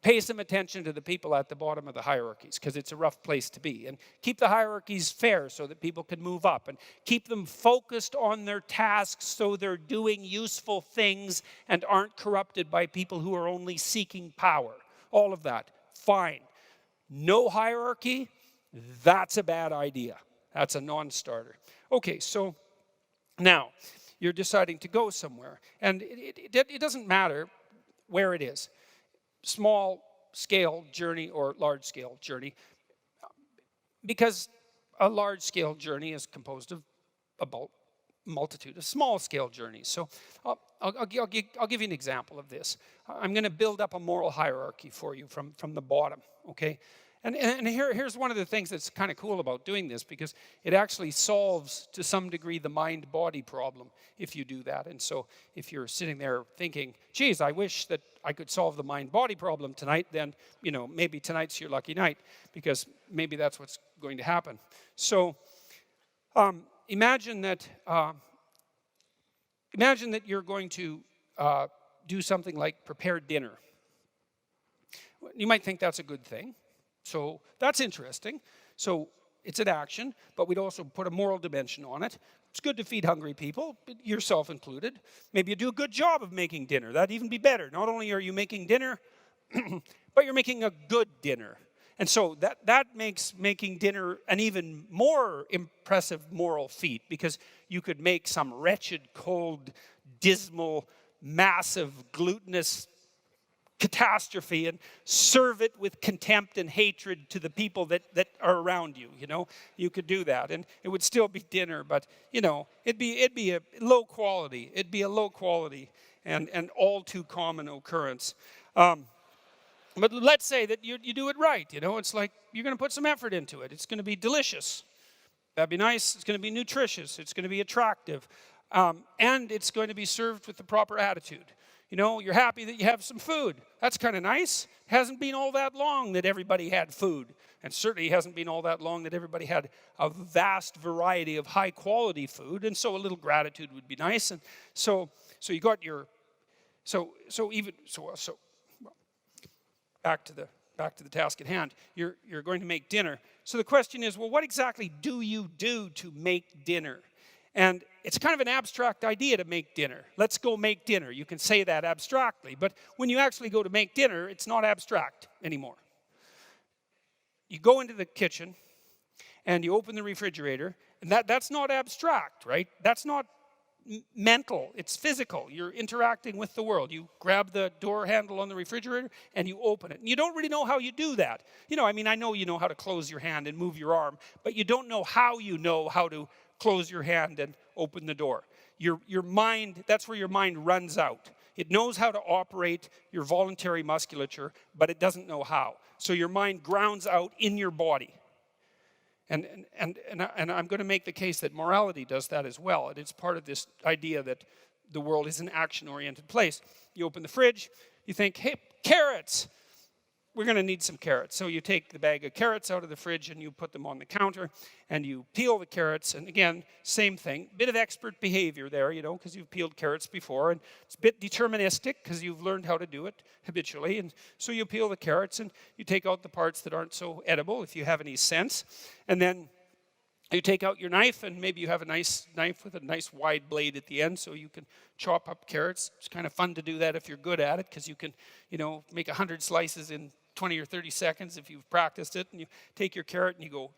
pay some attention to the people at the bottom of the hierarchies, because it's a rough place to be. And keep the hierarchies fair so that people can move up. And keep them focused on their tasks so they're doing useful things and aren't corrupted by people who are only seeking power. All of that, fine. No hierarchy, that's a bad idea. That's a non-starter. Okay, so now you're deciding to go somewhere. And it doesn't matter where it is. Small-scale journey or large-scale journey. Because a large-scale journey is composed of a multitude of small-scale journeys. So I'll give you an example of this. I'm going to build up a moral hierarchy for you from the bottom, okay? And here's one of the things that's kind of cool about doing this, because it actually solves, to some degree, the mind-body problem if you do that. And so if you're sitting there thinking, geez, I wish that I could solve the mind-body problem tonight, then, you know, maybe tonight's your lucky night, because maybe that's what's going to happen. So imagine that you're going to do something like prepare dinner. You might think that's a good thing. So that's interesting. So it's an action, but we'd also put a moral dimension on it. It's good to feed hungry people, yourself included. Maybe you do a good job of making dinner. That'd even be better. Not only are you making dinner, but you're making a good dinner. And so that makes making dinner an even more impressive moral feat, because you could make some wretched, cold, dismal, massive, glutinous catastrophe and serve it with contempt and hatred to the people that are around you, you know. You could do that, and it would still be dinner, but, you know, it'd be a low quality. It'd be a low quality and all too common occurrence. But let's say that you do it right, you know. It's like you're going to put some effort into it. It's going to be delicious. That'd be nice. It's going to be nutritious. It's going to be attractive. And it's going to be served with the proper attitude. You know, you're happy that you have some food. That's kind of nice. It hasn't been all that long that everybody had food. And certainly it hasn't been all that long that everybody had a vast variety of high-quality food. And so a little gratitude would be nice. And so you got your, back to the task at hand. You're going to make dinner. So the question is, well, what exactly do you do to make dinner? And it's kind of an abstract idea to make dinner. Let's go make dinner. You can say that abstractly, but when you actually go to make dinner, it's not abstract anymore. You go into the kitchen and you open the refrigerator, and that's not abstract, right? That's not mental, it's physical. You're interacting with the world. You grab the door handle on the refrigerator and you open it. And you don't really know how you do that. You know, I mean, I know you know how to close your hand and move your arm, but you don't know how to close your hand and open the door. Your mind, that's where your mind runs out. It knows how to operate your voluntary musculature, but it doesn't know how. So your mind grounds out in your body. And I'm going to make the case that morality does that as well. And it's part of this idea that the world is an action-oriented place. You open the fridge, you think, hey, carrots. We're going to need some carrots. So you take the bag of carrots out of the fridge and you put them on the counter and you peel the carrots. And again, same thing. Bit of expert behavior there, you know, because you've peeled carrots before. And it's a bit deterministic because you've learned how to do it habitually. And so you peel the carrots and you take out the parts that aren't so edible, if you have any sense. And then you take out your knife, and maybe you have a nice knife with a nice wide blade at the end so you can chop up carrots. It's kind of fun to do that if you're good at it, because you can, you know, make 100 slices in 20 or 30 seconds if you've practiced it. And you take your carrot and you go,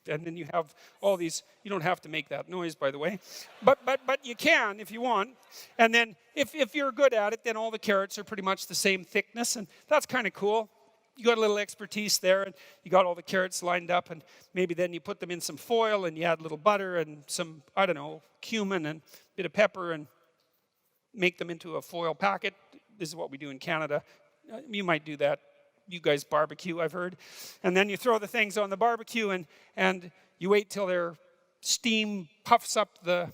and then you have all these. You don't have to make that noise, by the way, but you can if you want. And then if you're good at it, then all the carrots are pretty much the same thickness, and that's kind of cool. You got a little expertise there, and you got all the carrots lined up, and maybe then you put them in some foil, and you add a little butter and some, I don't know, cumin and a bit of pepper, and make them into a foil packet. This is what we do in Canada. You might do that. You guys barbecue, I've heard. And then you throw the things on the barbecue, and you wait till their steam puffs up the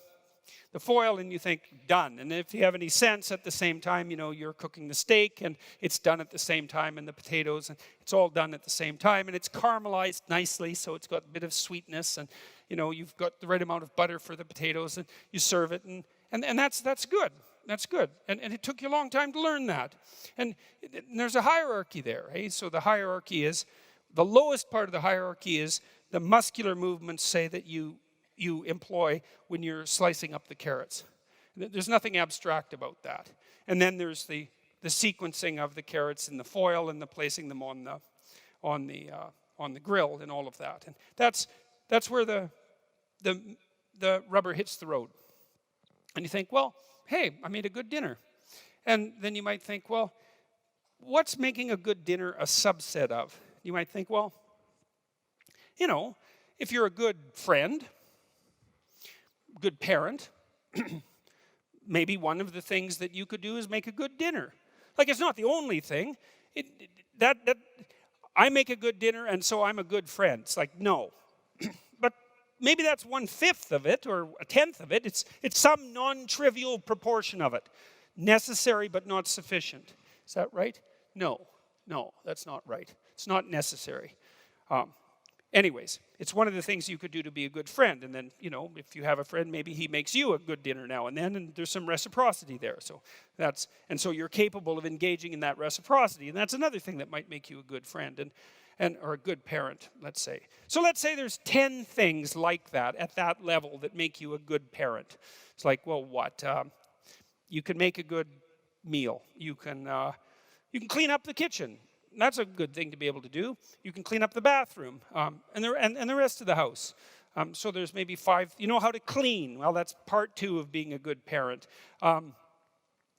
foil, and you think, done. And if you have any sense, at the same time, you know, you're cooking the steak, and it's done at the same time, and the potatoes, and it's all done at the same time, and it's caramelized nicely, so it's got a bit of sweetness, and, you know, you've got the right amount of butter for the potatoes, and you serve it, and that's good. That's good. And it took you a long time to learn that. And there's a hierarchy there. Eh? So the hierarchy is, the lowest part of the hierarchy is the muscular movements, say, that you employ when you're slicing up the carrots. There's nothing abstract about that. And then there's the sequencing of the carrots in the foil and the placing them on the grill and all of that. And that's where the rubber hits the road. And you think, well, hey, I made a good dinner. And then you might think, well, what's making a good dinner a subset of? You might think, well, you know, if you're a good friend, good parent, maybe one of the things that you could do is make a good dinner. Like, it's not the only thing. That I make a good dinner and so I'm a good friend. It's like, no. But maybe that's 1/5 of it or 1/10 of it. It's some non-trivial proportion of it. Necessary but not sufficient. Is that right? No, that's not right. It's not necessary. Anyways, it's one of the things you could do to be a good friend. And then, you know, if you have a friend, maybe he makes you a good dinner now and then, and there's some reciprocity there. So so you're capable of engaging in that reciprocity. And that's another thing that might make you a good friend or a good parent, let's say. So let's say there's 10 things like that at that level that make you a good parent. It's like, well, what? You can make a good meal. You can clean up the kitchen. That's a good thing to be able to do. You can clean up the bathroom and the rest of the house. So there's maybe 5. You know how to clean. Well, that's part 2 of being a good parent.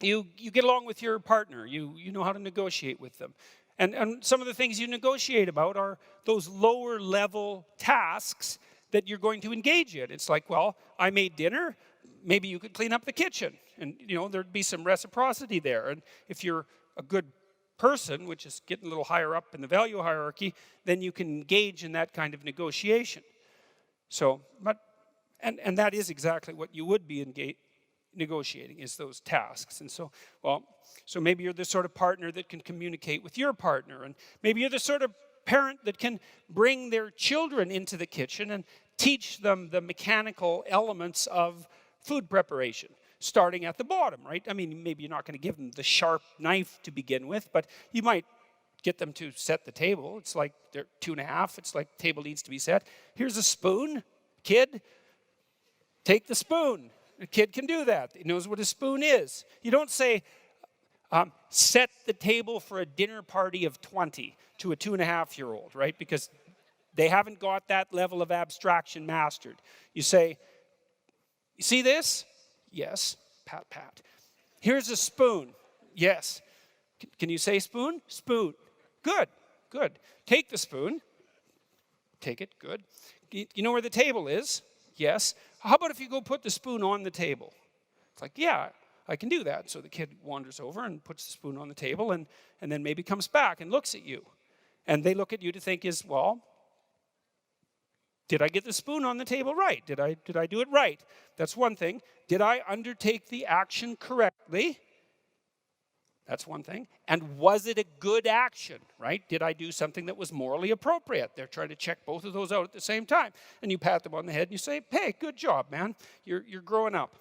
You get along with your partner. You know how to negotiate with them. And some of the things you negotiate about are those lower level tasks that you're going to engage in. It's like, well, I made dinner. Maybe you could clean up the kitchen. And, you know, there'd be some reciprocity there. And if you're a good person, which is getting a little higher up in the value hierarchy, then you can engage in that kind of negotiation. So, and that is exactly what you would be negotiating, is those tasks. And so, well, so maybe you're the sort of partner that can communicate with your partner, and maybe you're the sort of parent that can bring their children into the kitchen and teach them the mechanical elements of food preparation, starting at the bottom, right? I mean, maybe you're not going to give them the sharp knife to begin with, but you might get them to set the table. It's like they're 2.5. It's like the table needs to be set. Here's a spoon. Kid, take the spoon. The kid can do that. He knows what a spoon is. You don't say, set the table for a dinner party of 20 to a 2.5-year-old, right? Because they haven't got that level of abstraction mastered. You say, you see this? Yes. Pat, pat. Here's a spoon. Yes. Can you say spoon? Spoon. Good. Good. Take the spoon. Take it. Good. You know where the table is? Yes. How about if you go put the spoon on the table? It's like, yeah, I can do that. So the kid wanders over and puts the spoon on the table and then maybe comes back and looks at you. And they look at you to think is, well, did I get the spoon on the table right? Did I do it right? That's one thing. Did I undertake the action correctly? That's one thing. And was it a good action, right? Did I do something that was morally appropriate? They're trying to check both of those out at the same time. And you pat them on the head and you say, hey, good job, man. You're growing up.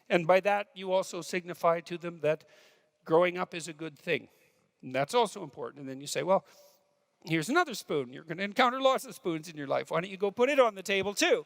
And by that, you also signify to them that growing up is a good thing. And that's also important. And then you say, well, here's another spoon. You're going to encounter lots of spoons in your life. Why don't you go put it on the table too?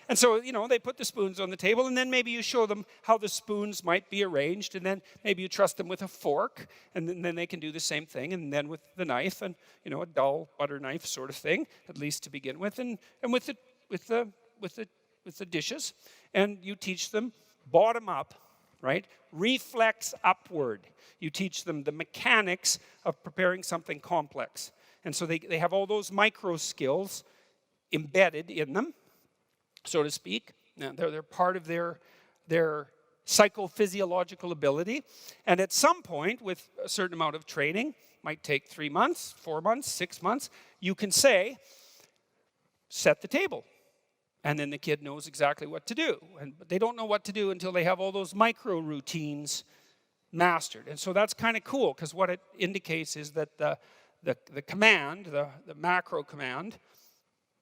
And so, you know, they put the spoons on the table, and then maybe you show them how the spoons might be arranged, and then maybe you trust them with a fork, and then they can do the same thing, and then with the knife, and, you know, a dull butter knife sort of thing, at least to begin with, and with the dishes, and you teach them bottom up, right? Reflex upward. You teach them the mechanics of preparing something complex. And so they have all those micro skills embedded in them, so to speak. Now, they're part of their psychophysiological ability. And at some point, with a certain amount of training, might take 3 months, 4 months, 6 months, you can say, set the table. And then the kid knows exactly what to do. But they don't know what to do until they have all those micro routines mastered. And so that's kind of cool, because what it indicates is that the command, the macro command,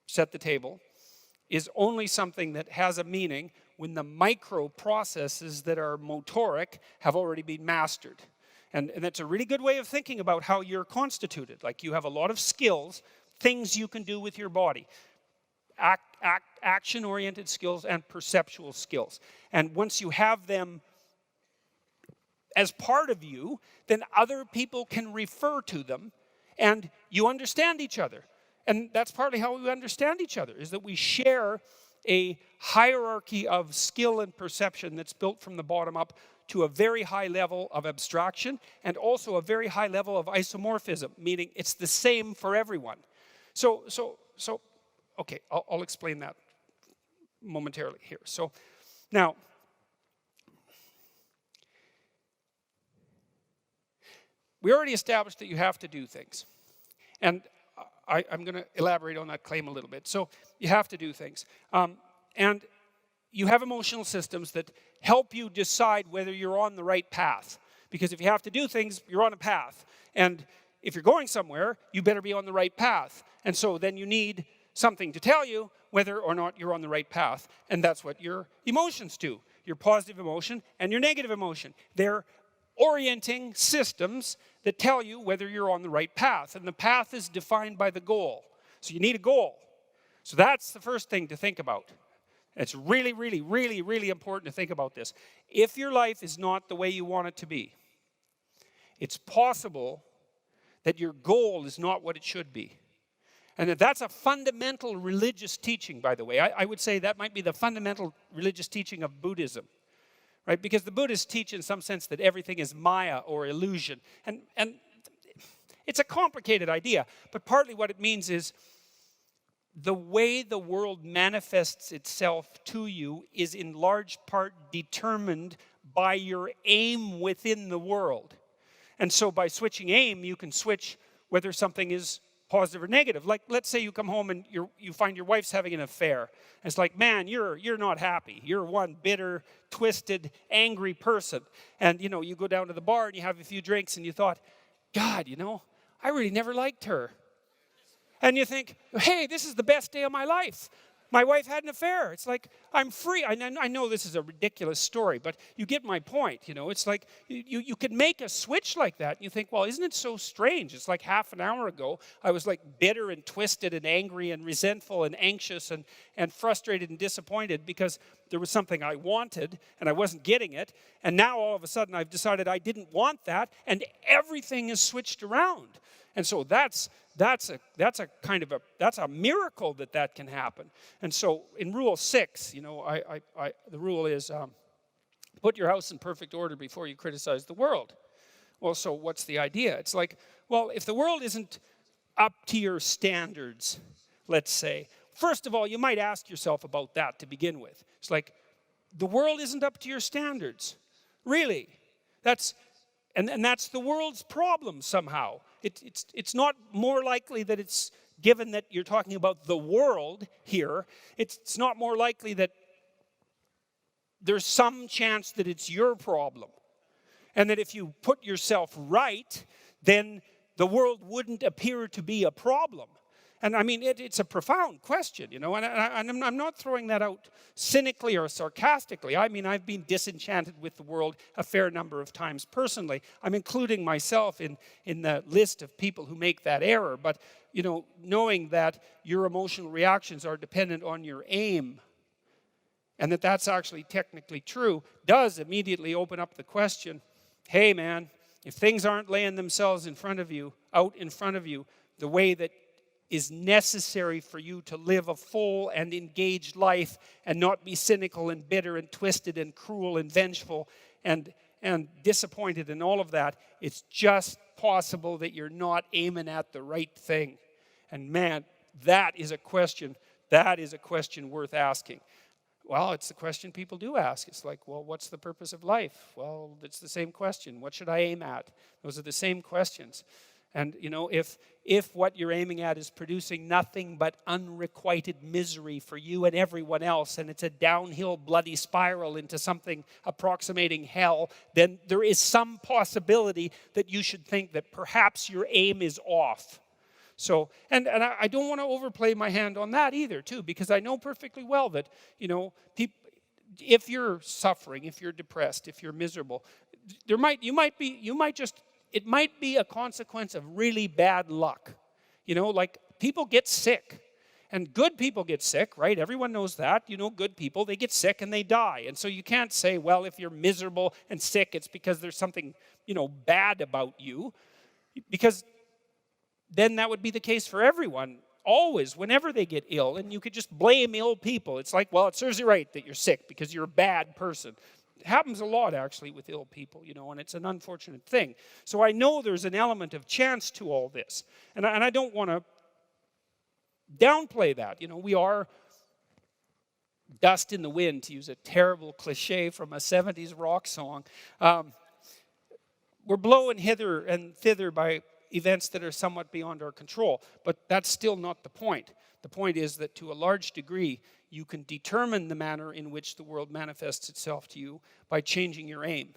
set the table, is only something that has a meaning when the micro processes that are motoric have already been mastered. And that's a really good way of thinking about how you're constituted. Like you have a lot of skills, things you can do with your body. Action-oriented skills and perceptual skills. And once you have them as part of you, then other people can refer to them and you understand each other. And that's partly how we understand each other, is that we share a hierarchy of skill and perception that's built from the bottom up to a very high level of abstraction and also a very high level of isomorphism, meaning it's the same for everyone. So okay, I'll explain that momentarily here. So now, we already established that you have to do things. And I'm going to elaborate on that claim a little bit. So you have to do things. And you have emotional systems that help you decide whether you're on the right path. Because if you have to do things, you're on a path. And if you're going somewhere, you better be on the right path. And so then you need something to tell you whether or not you're on the right path. And that's what your emotions do. Your positive emotion and your negative emotion. They're orienting systems that tell you whether you're on the right path. And the path is defined by the goal. So you need a goal. So that's the first thing to think about. It's really, really, really, really important to think about this. If your life is not the way you want it to be, it's possible that your goal is not what it should be. And that's a fundamental religious teaching, by the way. I would say that might be the fundamental religious teaching of Buddhism. Right? Because the Buddhists teach in some sense that everything is Maya or illusion. And it's a complicated idea, but partly what it means is the way the world manifests itself to you is in large part determined by your aim within the world. And so by switching aim, you can switch whether something is positive or negative. Like, let's say you come home and you find your wife's having an affair. And it's like, man, you're not happy. You're one bitter, twisted, angry person. And, you go down to the bar and you have a few drinks and you thought, God, I really never liked her. And you think, hey, this is the best day of my life. My wife had an affair. It's like, I'm free. I know this is a ridiculous story, but you get my point. It's like you could make a switch like that. And you think, well, isn't it so strange? It's like half an hour ago, I was like bitter and twisted and angry and resentful and anxious and frustrated and disappointed because there was something I wanted and I wasn't getting it. And now all of a sudden I've decided I didn't want that and everything is switched around. And so that's a miracle that can happen. And so in Rule 6, the rule is put your house in perfect order before you criticize the world. Well, so what's the idea? It's like, well, if the world isn't up to your standards, let's say, first of all, you might ask yourself about that to begin with. It's like, the world isn't up to your standards. Really? That's the world's problem somehow. It's not more likely that it's, given that you're talking about the world here, it's not more likely that there's some chance that it's your problem. And that if you put yourself right, then the world wouldn't appear to be a problem. And I mean, it's a profound question, and I'm not throwing that out cynically or sarcastically. I mean, I've been disenchanted with the world a fair number of times personally. I'm including myself in the list of people who make that error. But, knowing that your emotional reactions are dependent on your aim, and that that's actually technically true, does immediately open up the question, hey, man, if things aren't laying themselves out in front of you, the way that is necessary for you to live a full and engaged life and not be cynical and bitter and twisted and cruel and vengeful and disappointed and all of that, it's just possible that you're not aiming at the right thing. And man, that is a question worth asking. Well, it's the question people do ask. It's like, well, what's the purpose of life? Well, it's the same question. What should I aim at? Those are the same questions. And, if what you're aiming at is producing nothing but unrequited misery for you and everyone else, and it's a downhill bloody spiral into something approximating hell, then there is some possibility that you should think that perhaps your aim is off. So, and I don't want to overplay my hand on that either, too, because I know perfectly well that, if you're suffering, if you're depressed, if you're miserable, it might be a consequence of really bad luck. Like people get sick. And good people get sick, right? Everyone knows that. Good people, they get sick and they die. And so you can't say, well, if you're miserable and sick, it's because there's something, bad about you. Because then that would be the case for everyone, always, whenever they get ill. And you could just blame ill people. It's like, well, it serves you right that you're sick because you're a bad person. It happens a lot, actually, with ill people, and it's an unfortunate thing. So I know there's an element of chance to all this. And I don't want to downplay that. We are dust in the wind, to use a terrible cliche from a 70s rock song. We're blown hither and thither by events that are somewhat beyond our control. But that's still not the point. The point is that to a large degree, you can determine the manner in which the world manifests itself to you by changing your aim.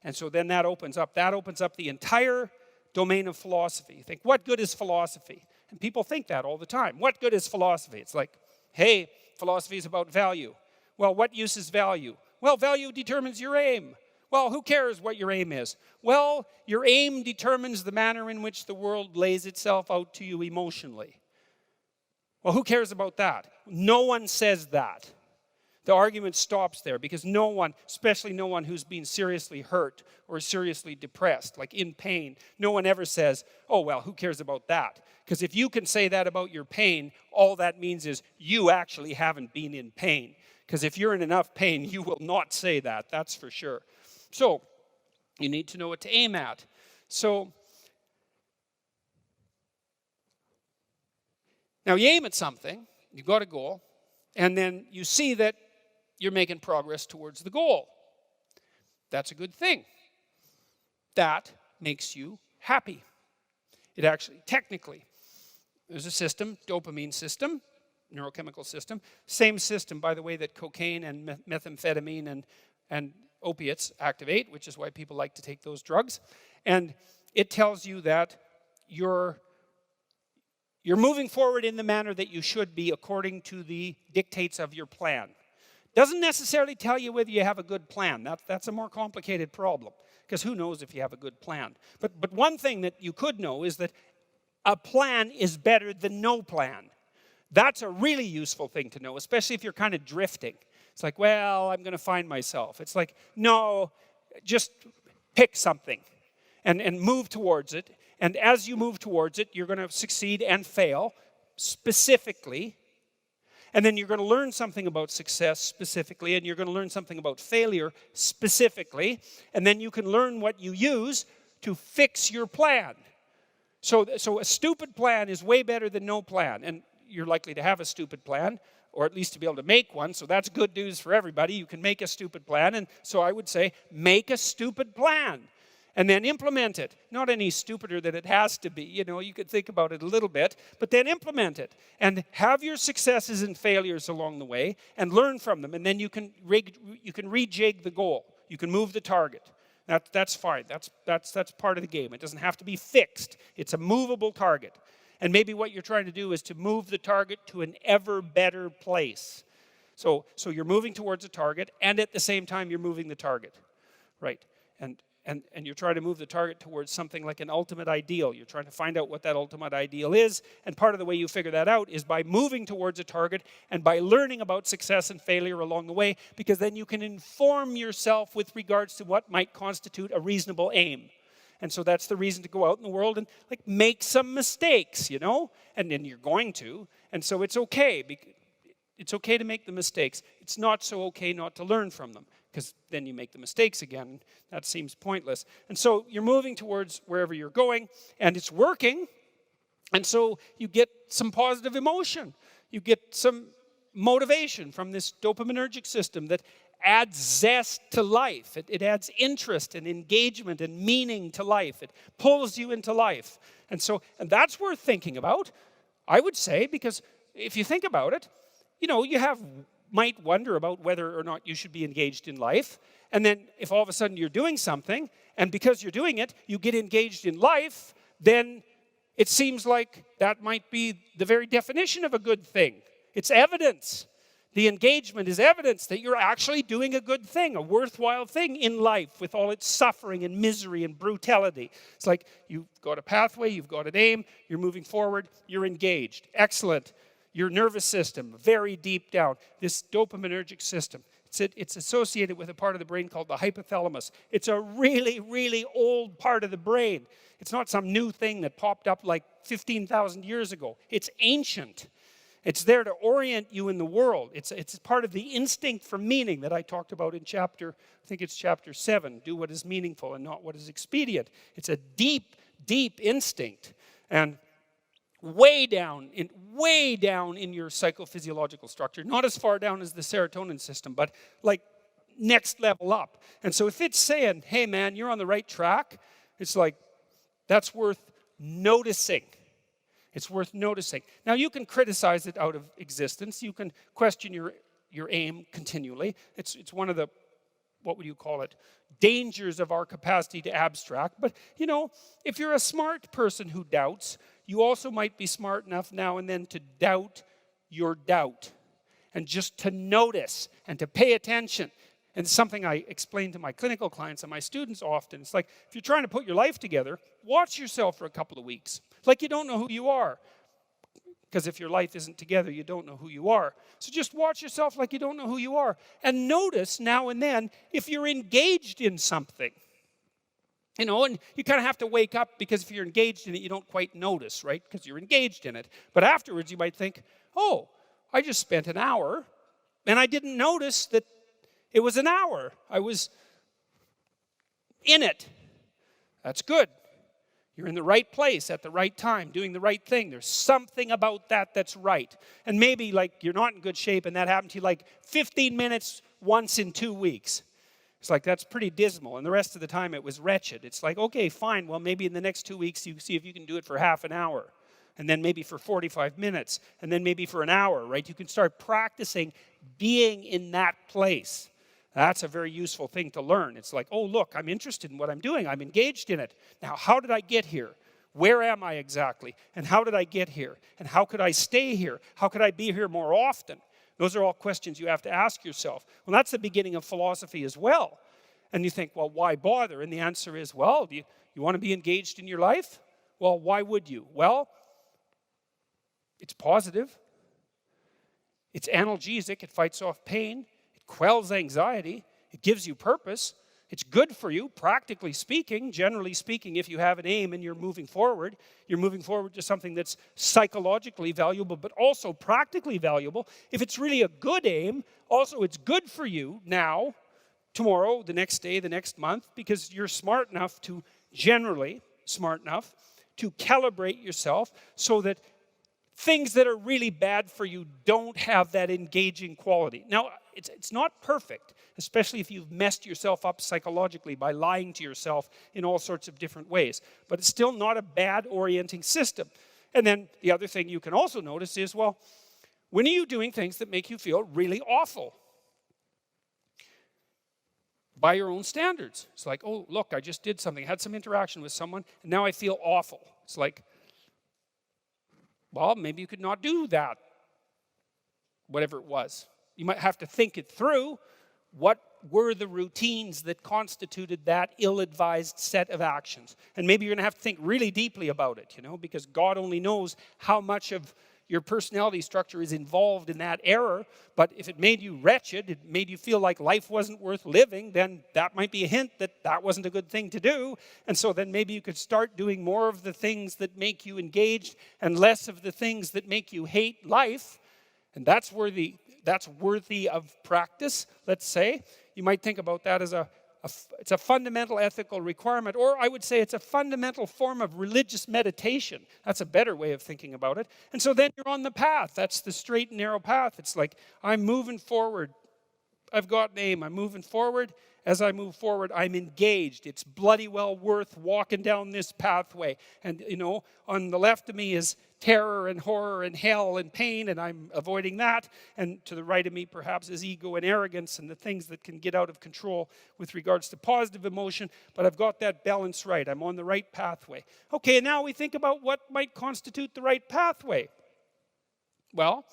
And so then that opens up the entire domain of philosophy. You think, what good is philosophy? And people think that all the time. What good is philosophy? It's like, hey, philosophy is about value. Well, what use is value? Well, value determines your aim. Well, who cares what your aim is? Well, your aim determines the manner in which the world lays itself out to you emotionally. Well, who cares about that? No one says that. The argument stops there because no one, especially no one who's been seriously hurt or seriously depressed, like in pain, no one ever says, oh, well, who cares about that? Because if you can say that about your pain, all that means is you actually haven't been in pain. Because if you're in enough pain, you will not say that, that's for sure. So, you need to know what to aim at. So, now you aim at something, you've got a goal, and then you see that you're making progress towards the goal. That's a good thing. That makes you happy. It actually, technically, there's a system, dopamine system, neurochemical system. Same system, by the way, that cocaine and methamphetamine and opiates activate, which is why people like to take those drugs. And it tells you that you're moving forward in the manner that you should be according to the dictates of your plan. Doesn't necessarily tell you whether you have a good plan. That's a more complicated problem, because who knows if you have a good plan. But one thing that you could know is that a plan is better than no plan. That's a really useful thing to know, especially if you're kind of drifting. It's like, well, I'm going to find myself. It's like, no, just pick something and move towards it. And as you move towards it, you're going to succeed and fail specifically. And then you're going to learn something about success specifically, and you're going to learn something about failure specifically. And then you can learn what you use to fix your plan. So a stupid plan is way better than no plan. And you're likely to have a stupid plan, or at least to be able to make one. So that's good news for everybody. You can make a stupid plan. And so I would say, make a stupid plan. And then implement it. Not any stupider than it has to be. You could think about it a little bit. But then implement it. And have your successes and failures along the way. And learn from them. And then you can rejig the goal. You can move the target. That's fine. That's part of the game. It doesn't have to be fixed. It's a movable target. And maybe what you're trying to do is to move the target to an ever better place. So you're moving towards a target. And at the same time, you're moving the target. Right. And you're trying to move the target towards something like an ultimate ideal. You're trying to find out what that ultimate ideal is. And part of the way you figure that out is by moving towards a target and by learning about success and failure along the way, because then you can inform yourself with regards to what might constitute a reasonable aim. And so that's the reason to go out in the world and make some mistakes, And then you're going to. And so it's okay. It's okay to make the mistakes. It's not so okay not to learn from them, because then you make the mistakes again. That seems pointless. And so you're moving towards wherever you're going, and it's working. And so you get some positive emotion. You get some motivation from this dopaminergic system that adds zest to life. It adds interest and engagement and meaning to life. It pulls you into life. And that's worth thinking about, I would say, because if you think about it, you might wonder about whether or not you should be engaged in life. And then if all of a sudden you're doing something, and because you're doing it, you get engaged in life, then it seems like that might be the very definition of a good thing. It's evidence. The engagement is evidence that you're actually doing a good thing, a worthwhile thing in life with all its suffering and misery and brutality. It's like you've got a pathway, you've got an aim, you're moving forward, you're engaged. Excellent. Your nervous system, very deep down, this dopaminergic system. It's associated with a part of the brain called the hypothalamus. It's a really, really old part of the brain. It's not some new thing that popped up like 15,000 years ago. It's ancient. It's there to orient you in the world. It's part of the instinct for meaning that I talked about in chapter 7. Do what is meaningful and not what is expedient. It's a deep, deep instinct. And way down in your psychophysiological structure, not as far down as the serotonin system, but like next level up. And so if it's saying, hey man, you're on the right track, it's like, that's worth noticing. It's worth noticing. Now you can criticize it out of existence. You can question your aim continually. It's one of the, what would you call it, dangers of our capacity to abstract. But, you know, if you're a smart person who doubts, you also might be smart enough now and then to doubt your doubt. And just to notice and to pay attention. And it's something I explain to my clinical clients and my students often. It's like, if you're trying to put your life together, watch yourself for a couple of weeks. Like you don't know who you are. Because if your life isn't together, you don't know who you are. So just watch yourself like you don't know who you are. And notice now and then if you're engaged in something. You know, and you kind of have to wake up, because if you're engaged in it, you don't quite notice, right? Because you're engaged in it. But afterwards, you might think, oh, I just spent an hour, and I didn't notice that it was an hour. I was in it. That's good. You're in the right place at the right time, doing the right thing. There's something about that that's right. And maybe like you're not in good shape and that happened to you like 15 minutes once in 2 weeks. It's like, that's pretty dismal. And the rest of the time it was wretched. It's like, okay, fine. Well, maybe in the next 2 weeks you see if you can do it for half an hour. And then maybe for 45 minutes. And then maybe for an hour, right? You can start practicing being in that place. That's a very useful thing to learn. It's like, oh, look, I'm interested in what I'm doing. I'm engaged in it. Now, how did I get here? Where am I exactly? And how did I get here? And how could I stay here? How could I be here more often? Those are all questions you have to ask yourself. Well, that's the beginning of philosophy as well. And you think, well, why bother? And the answer is, well, do you want to be engaged in your life? Well, why would you? Well, it's positive. It's analgesic. It fights off pain. Quells anxiety. It gives you purpose. It's good for you, practically speaking. Generally speaking, if you have an aim and you're moving forward to something that's psychologically valuable, but also practically valuable. If it's really a good aim, also it's good for you now, tomorrow, the next day, the next month, because you're generally smart enough to calibrate yourself so that things that are really bad for you don't have that engaging quality. Now, it's not perfect, especially if you've messed yourself up psychologically by lying to yourself in all sorts of different ways. But it's still not a bad orienting system. And then the other thing you can also notice is, well, when are you doing things that make you feel really awful? By your own standards. It's like, oh, look, I just did something, had some interaction with someone, and now I feel awful. It's like, well, maybe you could not do that, whatever it was. You might have to think it through. What were the routines that constituted that ill-advised set of actions? And maybe you're going to have to think really deeply about it, because God only knows how much of your personality structure is involved in that error. But if it made you wretched, it made you feel like life wasn't worth living, then that might be a hint that that wasn't a good thing to do. And so then maybe you could start doing more of the things that make you engaged and less of the things that make you hate life. And that's worthy of practice, let's say. You might think about that as it's a fundamental ethical requirement, or I would say it's a fundamental form of religious meditation. That's a better way of thinking about it. And so then you're on the path. That's the straight and narrow path. It's like, I'm moving forward. I've got an aim. I'm moving forward. As I move forward, I'm engaged. It's bloody well worth walking down this pathway. And, on the left of me is terror and horror and hell and pain, and I'm avoiding that. And to the right of me, perhaps, is ego and arrogance and the things that can get out of control with regards to positive emotion. But I've got that balance right. I'm on the right pathway. Okay, now we think about what might constitute the right pathway. Well,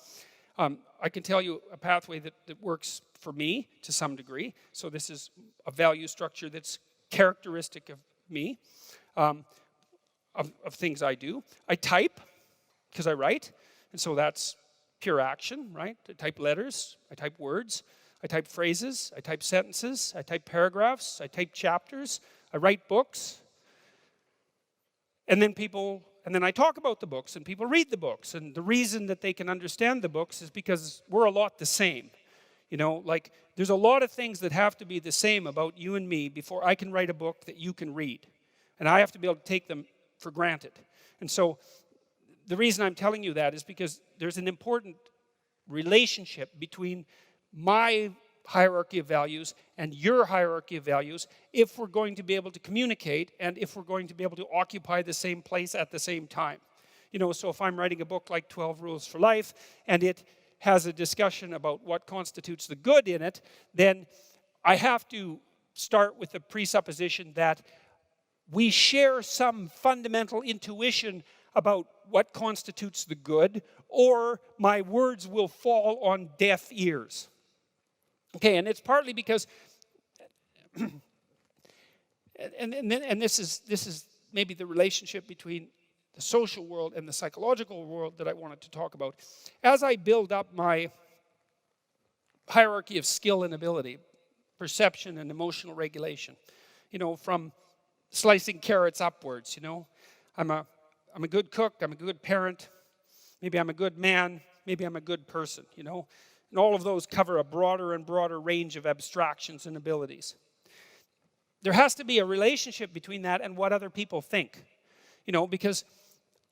I can tell you a pathway that works for me to some degree. So this is a value structure that's characteristic of me, of things I do. I type, because I write, and so that's pure action, right? I type letters, I type words, I type phrases, I type sentences, I type paragraphs, I type chapters, I write books, and then I talk about the books, and people read the books, and the reason that they can understand the books is because we're a lot the same. You know, like, there's a lot of things that have to be the same about you and me before I can write a book that you can read. And I have to be able to take them for granted. And so, the reason I'm telling you that is because there's an important relationship between my hierarchy of values and your hierarchy of values if we're going to be able to communicate and if we're going to be able to occupy the same place at the same time. You know, so if I'm writing a book like 12 Rules for Life and it has a discussion about what constitutes the good in it, then I have to start with the presupposition that we share some fundamental intuition about what constitutes the good, or my words will fall on deaf ears. Okay, and it's partly because, and this is maybe the relationship between the social world and the psychological world that I wanted to talk about. As I build up my hierarchy of skill and ability, perception and emotional regulation, you know, from slicing carrots upwards, you know, I'm a good cook, I'm a good parent, maybe I'm a good man, maybe I'm a good person, you know. And all of those cover a broader and broader range of abstractions and abilities. There has to be a relationship between that and what other people think. You know, because,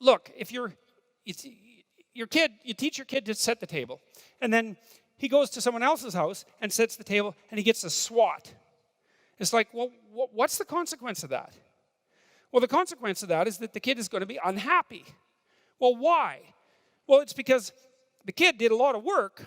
look, if your kid, you teach your kid to set the table, and then he goes to someone else's house and sets the table, and he gets a swat. It's like, well, what's the consequence of that? Well, the consequence of that is that the kid is going to be unhappy. Well, why? Well, it's because the kid did a lot of work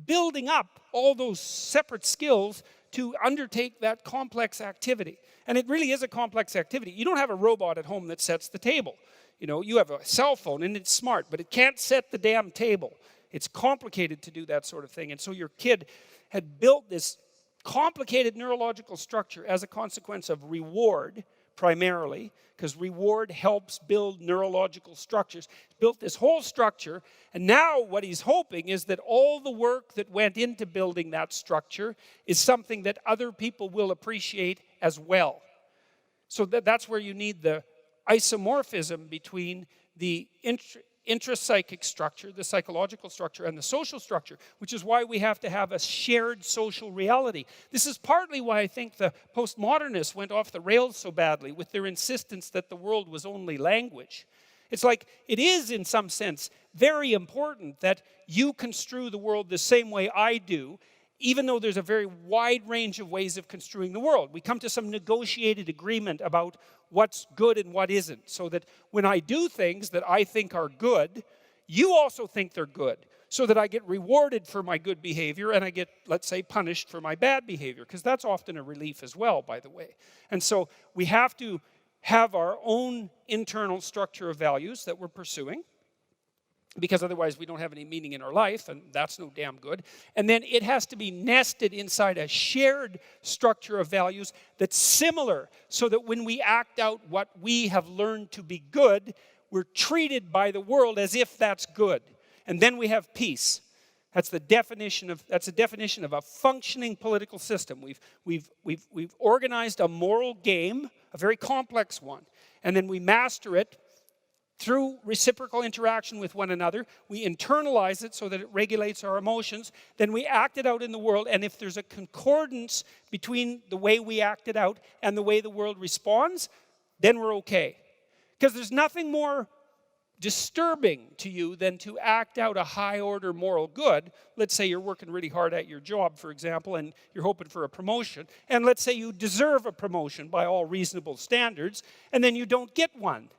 building up all those separate skills to undertake that complex activity. And it really is a complex activity. You don't have a robot at home that sets the table. You know, you have a cell phone and it's smart, but it can't set the damn table. It's complicated to do that sort of thing. And so your kid had built this complicated neurological structure as a consequence of reward, primarily, because reward helps build neurological structures. Built this whole structure, and now what he's hoping is that all the work that went into building that structure is something that other people will appreciate as well. So that's where you need the isomorphism between the intrapsychic structure, the psychological structure, and the social structure, which is why we have to have a shared social reality. This is partly why I think the postmodernists went off the rails so badly with their insistence that the world was only language. It's like, it is in some sense very important that you construe the world the same way I do, even though there's a very wide range of ways of construing the world. We come to some negotiated agreement about what's good and what isn't, so that when I do things that I think are good, you also think they're good, so that I get rewarded for my good behavior and I get, let's say, punished for my bad behavior, because that's often a relief as well, by the way. And so we have to have our own internal structure of values that we're pursuing, because otherwise we don't have any meaning in our life, and that's no damn good. And then it has to be nested inside a shared structure of values that's similar, so that when we act out what we have learned to be good, we're treated by the world as if that's good. And then we have peace. That's a definition of a functioning political system. We've organized a moral game, a very complex one, and then we master it through reciprocal interaction with one another. We internalize it so that it regulates our emotions. Then we act it out in the world, and if there's a concordance between the way we act it out and the way the world responds, then we're okay. Because there's nothing more disturbing to you than to act out a high-order moral good. Let's say you're working really hard at your job, for example, and you're hoping for a promotion. And let's say you deserve a promotion by all reasonable standards, and then you don't get one.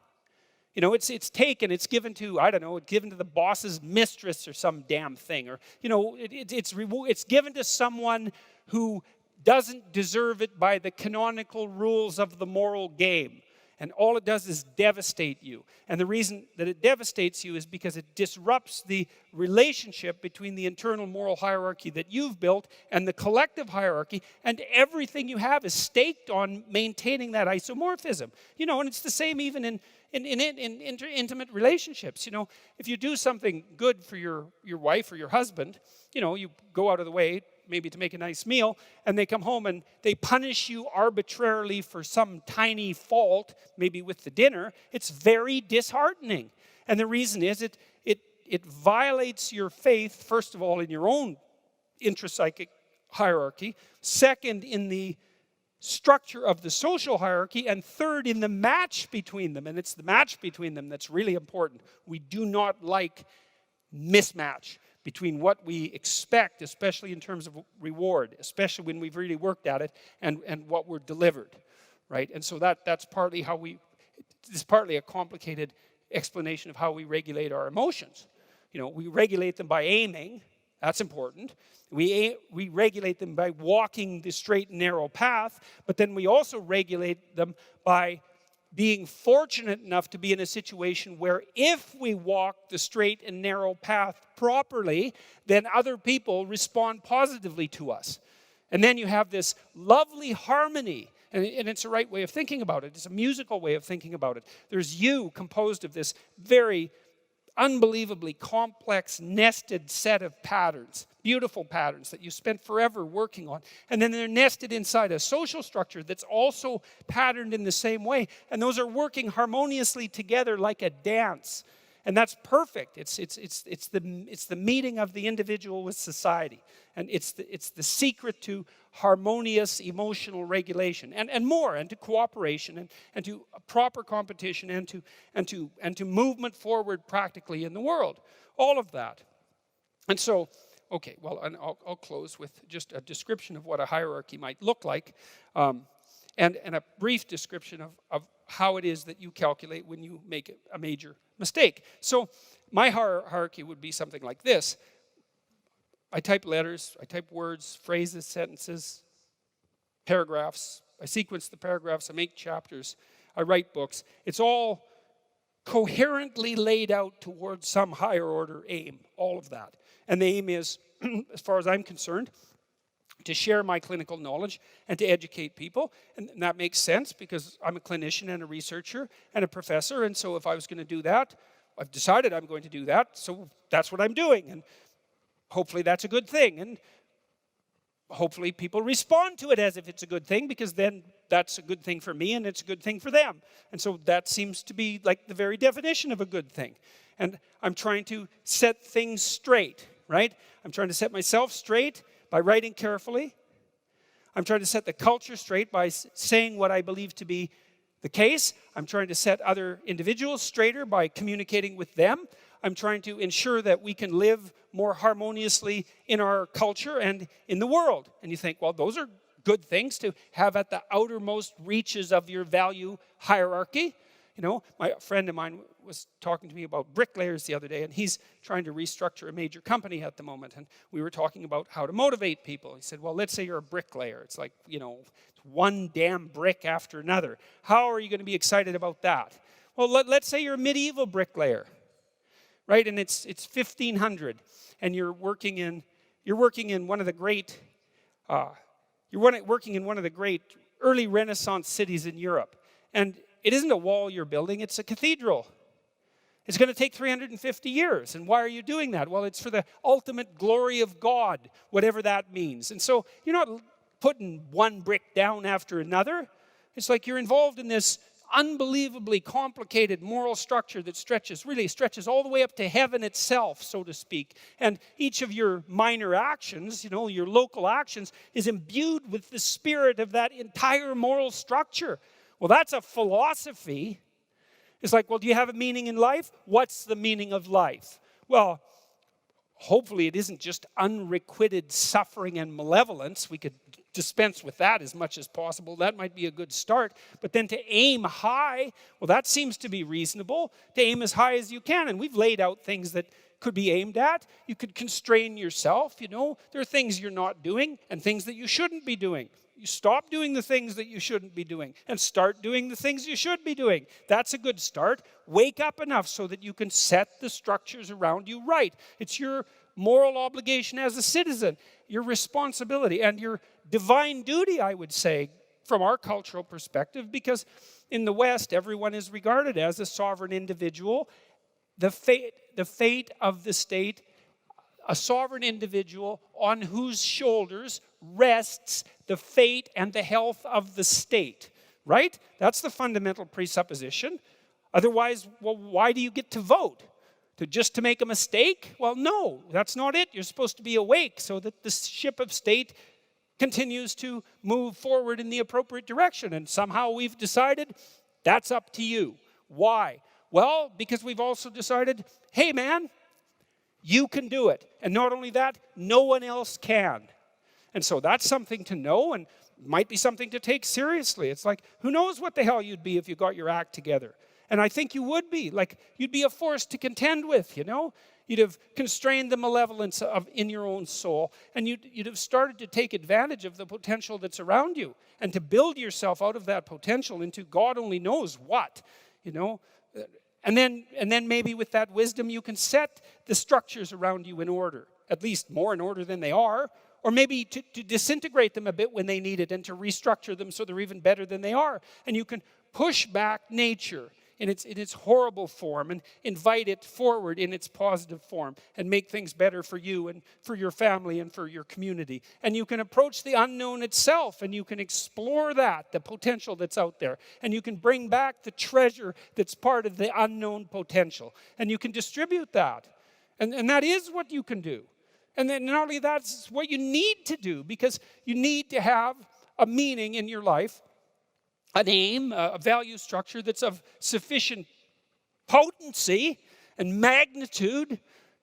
You know, it's given to, I don't know, it's given to the boss's mistress or some damn thing. Or, you know, it's given to someone who doesn't deserve it by the canonical rules of the moral game. And all it does is devastate you. And the reason that it devastates you is because it disrupts the relationship between the internal moral hierarchy that you've built and the collective hierarchy, and everything you have is staked on maintaining that isomorphism. You know, and it's the same even in intimate relationships. You know, if you do something good for your wife or your husband, you know, you go out of the way maybe to make a nice meal, and they come home and they punish you arbitrarily for some tiny fault, maybe with the dinner, it's very disheartening. And the reason is it violates your faith, first of all, in your own intrapsychic hierarchy, second, in the structure of the social hierarchy, and third, in the match between them. And it's the match between them that's really important. We do not like mismatch between what we expect, especially in terms of reward, especially when we've really worked at it, and what we're delivered, right? And so that's partly how it's partly a complicated explanation of how we regulate our emotions. You know, we regulate them by aiming. That's important. We regulate them by walking the straight and narrow path, but then we also regulate them by being fortunate enough to be in a situation where if we walk the straight and narrow path properly, then other people respond positively to us. And then you have this lovely harmony, and it's a right way of thinking about it. It's a musical way of thinking about it. There's you composed of this very unbelievably complex, nested set of patterns, beautiful patterns that you spent forever working on. And then they're nested inside a social structure that's also patterned in the same way. And those are working harmoniously together like a dance. And that's perfect. It's the meeting of the individual with society. And it's the secret to harmonious emotional regulation and more, and to cooperation and to proper competition and to movement forward practically in the world. All of that. And so, okay, well, and I'll close with just a description of what a hierarchy might look like, and a brief description of how it is that you calculate when you make a major mistake. So my hierarchy would be something like this. I type letters, I type words, phrases, sentences, paragraphs. I sequence the paragraphs, I make chapters, I write books. It's all coherently laid out towards some higher order aim, all of that. And the aim is, as far as I'm concerned, to share my clinical knowledge and to educate people. And that makes sense because I'm a clinician and a researcher and a professor. And so if I was going to do that, I've decided I'm going to do that. So that's what I'm doing. And hopefully that's a good thing. And hopefully people respond to it as if it's a good thing, because then that's a good thing for me and it's a good thing for them. And so that seems to be like the very definition of a good thing. And I'm trying to set things straight, right? I'm trying to set myself straight by writing carefully. I'm trying to set the culture straight by saying what I believe to be the case. I'm trying to set other individuals straighter by communicating with them. I'm trying to ensure that we can live more harmoniously in our culture and in the world. And you think, well, those are good things to have at the outermost reaches of your value hierarchy. You know, my friend of mine was talking to me about bricklayers the other day, and he's trying to restructure a major company at the moment. And we were talking about how to motivate people. He said, well, let's say you're a bricklayer. It's like, you know, one damn brick after another. How are you going to be excited about that? Well, let's say you're a medieval bricklayer, right? And it's 1500, and you're working in one of the great early Renaissance cities in Europe. And it isn't a wall you're building, it's a cathedral. It's going to take 350 years. And why are you doing that? Well, it's for the ultimate glory of God, whatever that means. And so you're not putting one brick down after another. It's like you're involved in this unbelievably complicated moral structure that stretches all the way up to heaven itself, so to speak. And each of your minor actions, you know, your local actions, is imbued with the spirit of that entire moral structure. Well, that's a philosophy. It's like, well, do you have a meaning in life? What's the meaning of life? Well, hopefully it isn't just unrequited suffering and malevolence. We could dispense with that as much as possible. That might be a good start. But then to aim high, well, that seems to be reasonable. To aim as high as you can. And we've laid out things that could be aimed at. You could constrain yourself, you know. There are things you're not doing and things that you shouldn't be doing. You stop doing the things that you shouldn't be doing and start doing the things you should be doing. That's a good start. Wake up enough so that you can set the structures around you right. It's your moral obligation as a citizen, your responsibility, and your divine duty, I would say, from our cultural perspective, because in the West, everyone is regarded as a sovereign individual. The fate of the state, a sovereign individual on whose shoulders rests the fate and the health of the state, right? That's the fundamental presupposition. Otherwise, well, why do you get to vote? Just to make a mistake? Well, no, that's not it. You're supposed to be awake so that the ship of state continues to move forward in the appropriate direction. And somehow we've decided that's up to you. Why? Well, because we've also decided, hey man, you can do it. And not only that, no one else can. And so that's something to know and might be something to take seriously. It's like, who knows what the hell you'd be if you got your act together. And I think you would be. Like, you'd be a force to contend with, you know? You'd have constrained the malevolence in your own soul. And you'd have started to take advantage of the potential that's around you. And to build yourself out of that potential into God only knows what, you know? And then maybe with that wisdom, you can set the structures around you in order. At least more in order than they are. Or maybe to disintegrate them a bit when they need it and to restructure them so they're even better than they are. And you can push back nature in its horrible form and invite it forward in its positive form and make things better for you and for your family and for your community. And you can approach the unknown itself and you can explore that, the potential that's out there. And you can bring back the treasure that's part of the unknown potential. And you can distribute that. And that is what you can do. And then not only that, it's what you need to do because you need to have a meaning in your life, an aim, a value structure that's of sufficient potency and magnitude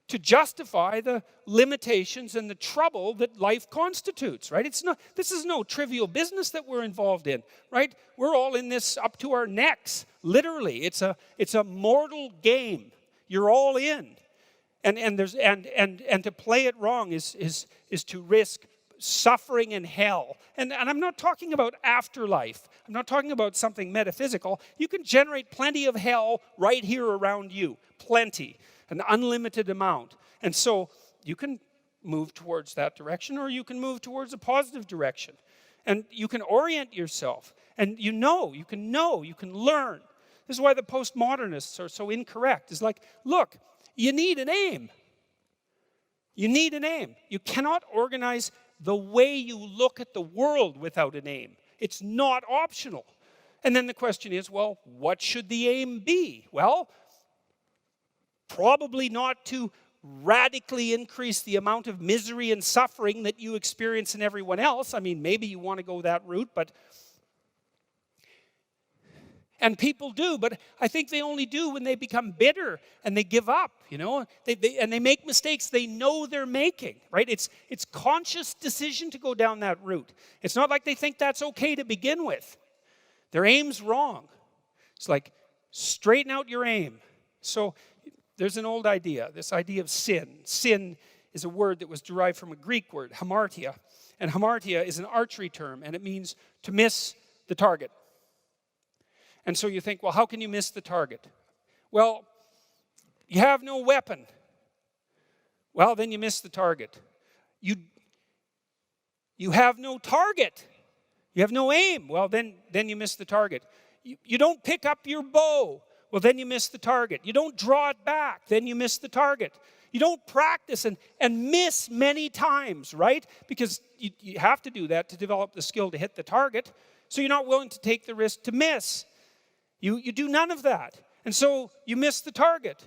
to justify the limitations and the trouble that life constitutes, right? This is no trivial business that we're involved in, right? We're all in this up to our necks, literally. It's a mortal game. You're all in. And to play it wrong is to risk suffering in hell. And I'm not talking about afterlife. I'm not talking about something metaphysical. You can generate plenty of hell right here around you. Plenty. An unlimited amount. And so you can move towards that direction or you can move towards a positive direction. And you can orient yourself. And you can learn. This is why the postmodernists are so incorrect. It's like, look, you need an aim. You need an aim. You cannot organize the way you look at the world without an aim. It's not optional. And then the question is, well, what should the aim be? Well, probably not to radically increase the amount of misery and suffering that you experience in everyone else. I mean, maybe you want to go that route, and people do, but I think they only do when they become bitter and they give up, you know. And they make mistakes they know they're making, right? It's conscious decision to go down that route. It's not like they think that's okay to begin with. Their aim's wrong. It's like, straighten out your aim. So there's an old idea, this idea of sin. Sin is a word that was derived from a Greek word, hamartia. And hamartia is an archery term, and it means to miss the target. And so you think, well, how can you miss the target? Well, you have no weapon. Well, then you miss the target. You have no target. You have no aim. Well, then you miss the target. You don't pick up your bow. Well, then you miss the target. You don't draw it back. Then you miss the target. You don't practice and miss many times, right? Because you have to do that to develop the skill to hit the target. So you're not willing to take the risk to miss. You do none of that. And so you miss the target.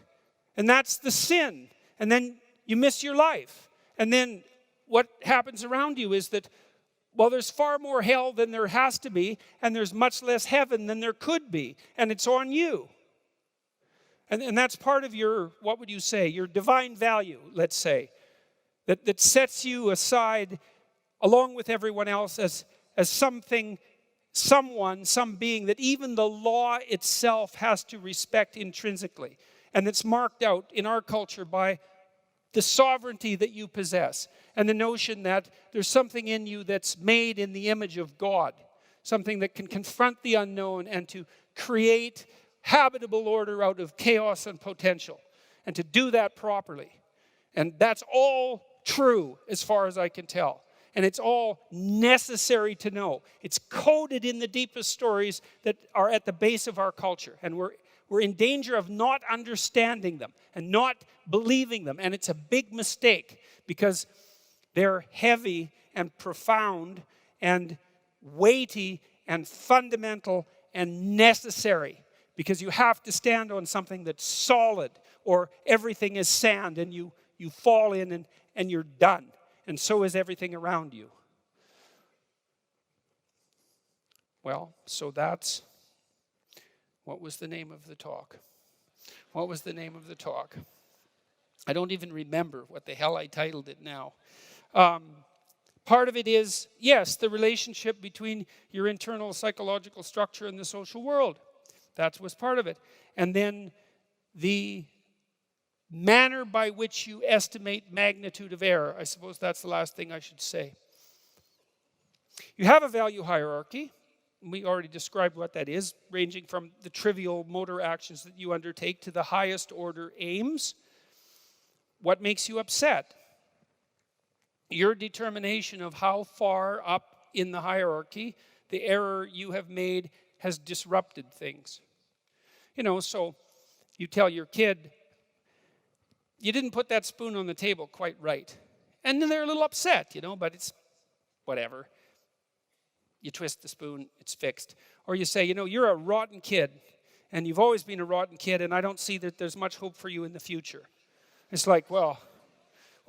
And that's the sin. And then you miss your life. And then what happens around you is that, well, there's far more hell than there has to be, and there's much less heaven than there could be. And it's on you. And that's part of your, what would you say, your divine value, let's say, that sets you aside along with everyone else as something, someone, some being that even the law itself has to respect intrinsically. And it's marked out in our culture by the sovereignty that you possess, and the notion that there's something in you that's made in the image of God, something that can confront the unknown and to create habitable order out of chaos and potential, and to do that properly. And that's all true as far as I can tell. And it's all necessary to know. It's coded in the deepest stories that are at the base of our culture. And we're in danger of not understanding them and not believing them. And it's a big mistake because they're heavy and profound and weighty and fundamental and necessary, because you have to stand on something that's solid, or everything is sand and you fall in and you're done. And so is everything around you. Well, so that's, what was the name of the talk? What was the name of the talk? I don't even remember what the hell I titled it now. Part of it is, yes, the relationship between your internal psychological structure and the social world. That was part of it. And then the manner by which you estimate magnitude of error. I suppose that's the last thing I should say. You have a value hierarchy. We already described what that is, ranging from the trivial motor actions that you undertake to the highest order aims. What makes you upset? Your determination of how far up in the hierarchy the error you have made has disrupted things. You know, so you tell your kid, you didn't put that spoon on the table quite right. And then they're a little upset, you know, but it's whatever. You twist the spoon, it's fixed. Or you say, you know, you're a rotten kid, and you've always been a rotten kid, and I don't see that there's much hope for you in the future. It's like, well,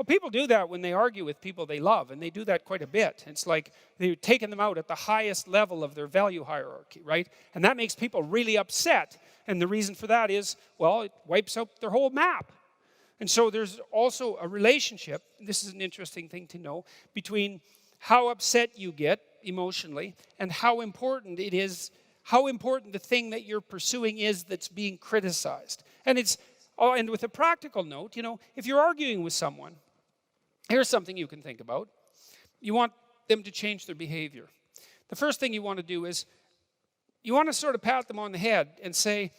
people do that when they argue with people they love, and they do that quite a bit. It's like they're taking them out at the highest level of their value hierarchy, right? And that makes people really upset. And the reason for that is, well, it wipes out their whole map. And so there's also a relationship, this is an interesting thing to know, between how upset you get emotionally and how important it is, how important the thing that you're pursuing is that's being criticized. And it's, and with a practical note, you know, if you're arguing with someone, here's something you can think about. You want them to change their behavior. The first thing you want to do is, you want to sort of pat them on the head and say,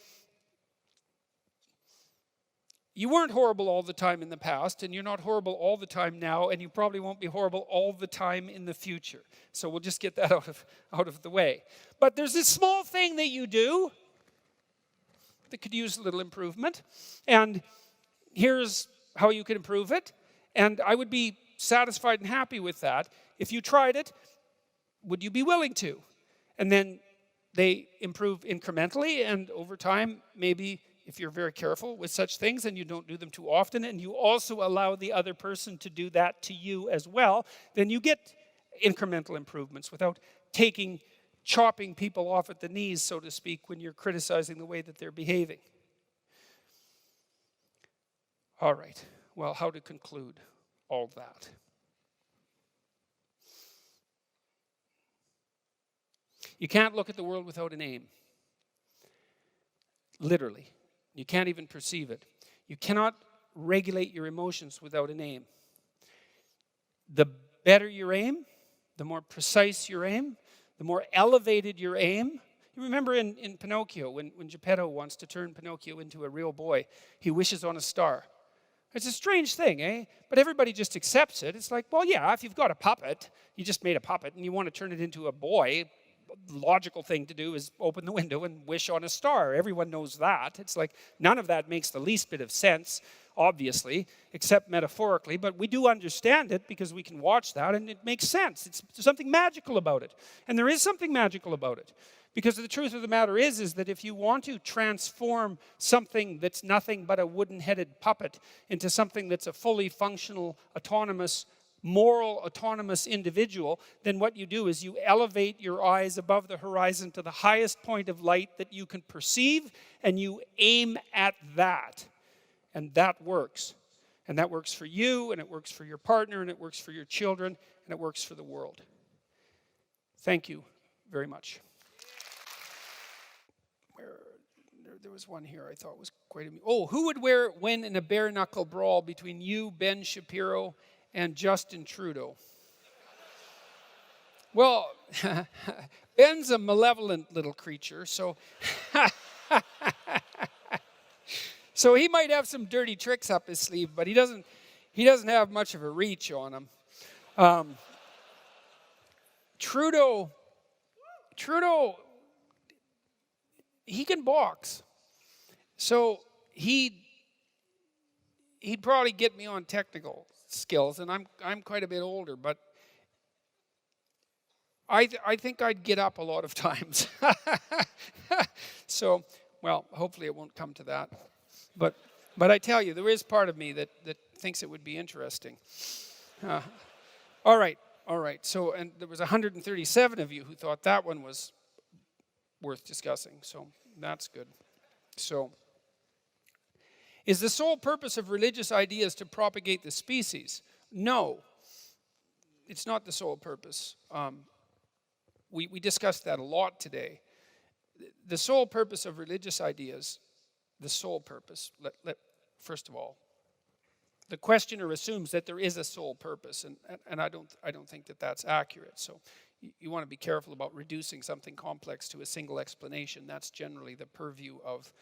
you weren't horrible all the time in the past, and you're not horrible all the time now, and you probably won't be horrible all the time in the future. So we'll just get that out of the way. But there's this small thing that you do that could use a little improvement, and here's how you can improve it. And I would be satisfied and happy with that. If you tried it, would you be willing to? And then they improve incrementally, and over time, maybe if you're very careful with such things and you don't do them too often, and you also allow the other person to do that to you as well, then you get incremental improvements without chopping people off at the knees, so to speak, when you're criticizing the way that they're behaving. All right, well, how to conclude all that? You can't look at the world without an aim. Literally. You can't even perceive it. You cannot regulate your emotions without an aim. The better your aim, the more precise your aim, the more elevated your aim. You remember in Pinocchio, when Geppetto wants to turn Pinocchio into a real boy, he wishes on a star. It's a strange thing, eh? But everybody just accepts it. It's like, well, yeah, if you've got a puppet, you just made a puppet, and you want to turn it into a boy, the logical thing to do is open the window and wish on a star. Everyone knows that. It's like none of that makes the least bit of sense, obviously, except metaphorically, but we do understand it because we can watch that and it makes sense. It's something magical about it. And there is something magical about it. Because the truth of the matter is that if you want to transform something that's nothing but a wooden-headed puppet into something that's a fully functional, autonomous, moral, autonomous individual, then what you do is you elevate your eyes above the horizon to the highest point of light that you can perceive, and you aim at that. And that works. And that works for you, and it works for your partner, and it works for your children, and it works for the world. Thank you very much. there was one here I thought was quite amusing. Oh, who would win in a bare knuckle brawl between you, Ben Shapiro, and Justin Trudeau? Well, Ben's a malevolent little creature, so so he might have some dirty tricks up his sleeve, but he doesn't have much of a reach on him. Trudeau, he can box, so he'd probably get me on technical skills, and I'm quite a bit older, but I think I'd get up a lot of times. So, well, hopefully it won't come to that. But I tell you, there is part of me that thinks it would be interesting. All right. So, and there was 137 of you who thought that one was worth discussing. So that's good. So, is the sole purpose of religious ideas to propagate the species? No, it's not the sole purpose. We discussed that a lot today. The sole purpose of religious ideas, the sole purpose, first of all, the questioner assumes that there is a sole purpose, and I don't think that that's accurate. So you want to be careful about reducing something complex to a single explanation. That's generally the purview of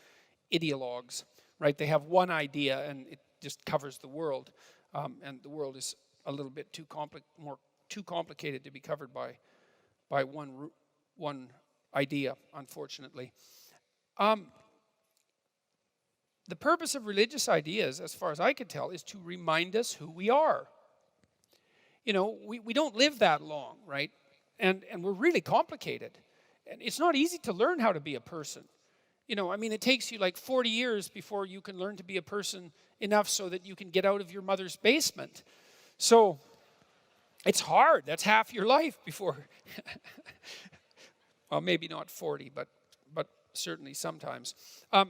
ideologues, right? They have one idea, and it just covers the world, and the world is a little bit too complicated to be covered by one idea, unfortunately. The purpose of religious ideas, as far as I can tell, is to remind us who we are. You know, we don't live that long, right? And we're really complicated. And it's not easy to learn how to be a person. You know, I mean, it takes you like 40 years before you can learn to be a person enough so that you can get out of your mother's basement. So it's hard. That's half your life before. Well, maybe not 40, but certainly sometimes.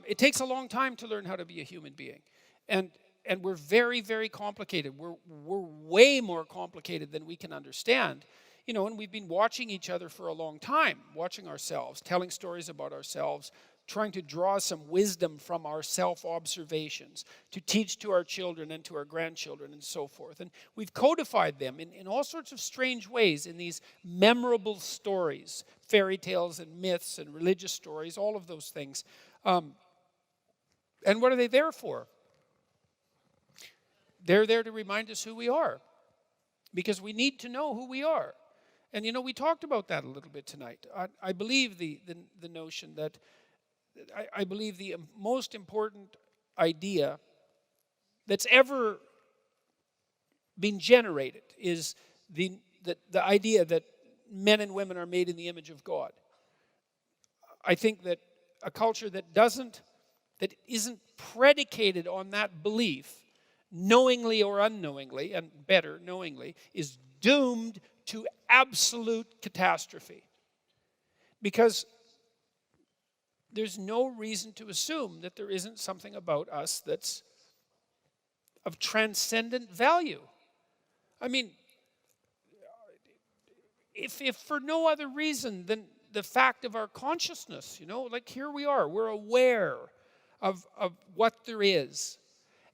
It takes a long time to learn how to be a human being. And we're very, very complicated. We're way more complicated than we can understand. You know, and we've been watching each other for a long time, watching ourselves, telling stories about ourselves, trying to draw some wisdom from our self-observations, to teach to our children and to our grandchildren and so forth. And we've codified them in all sorts of strange ways in these memorable stories, fairy tales and myths and religious stories, all of those things. And what are they there for? They're there to remind us who we are, because we need to know who we are. And, you know, we talked about that a little bit tonight. I believe the notion that I believe the most important idea that's ever been generated is the idea that men and women are made in the image of God. I think that a culture that isn't predicated on that belief, knowingly or unknowingly, and better, knowingly, is doomed to absolute catastrophe. Because there's no reason to assume that there isn't something about us that's of transcendent value. I mean, if for no other reason than the fact of our consciousness, you know, like here we are, we're aware of what there is.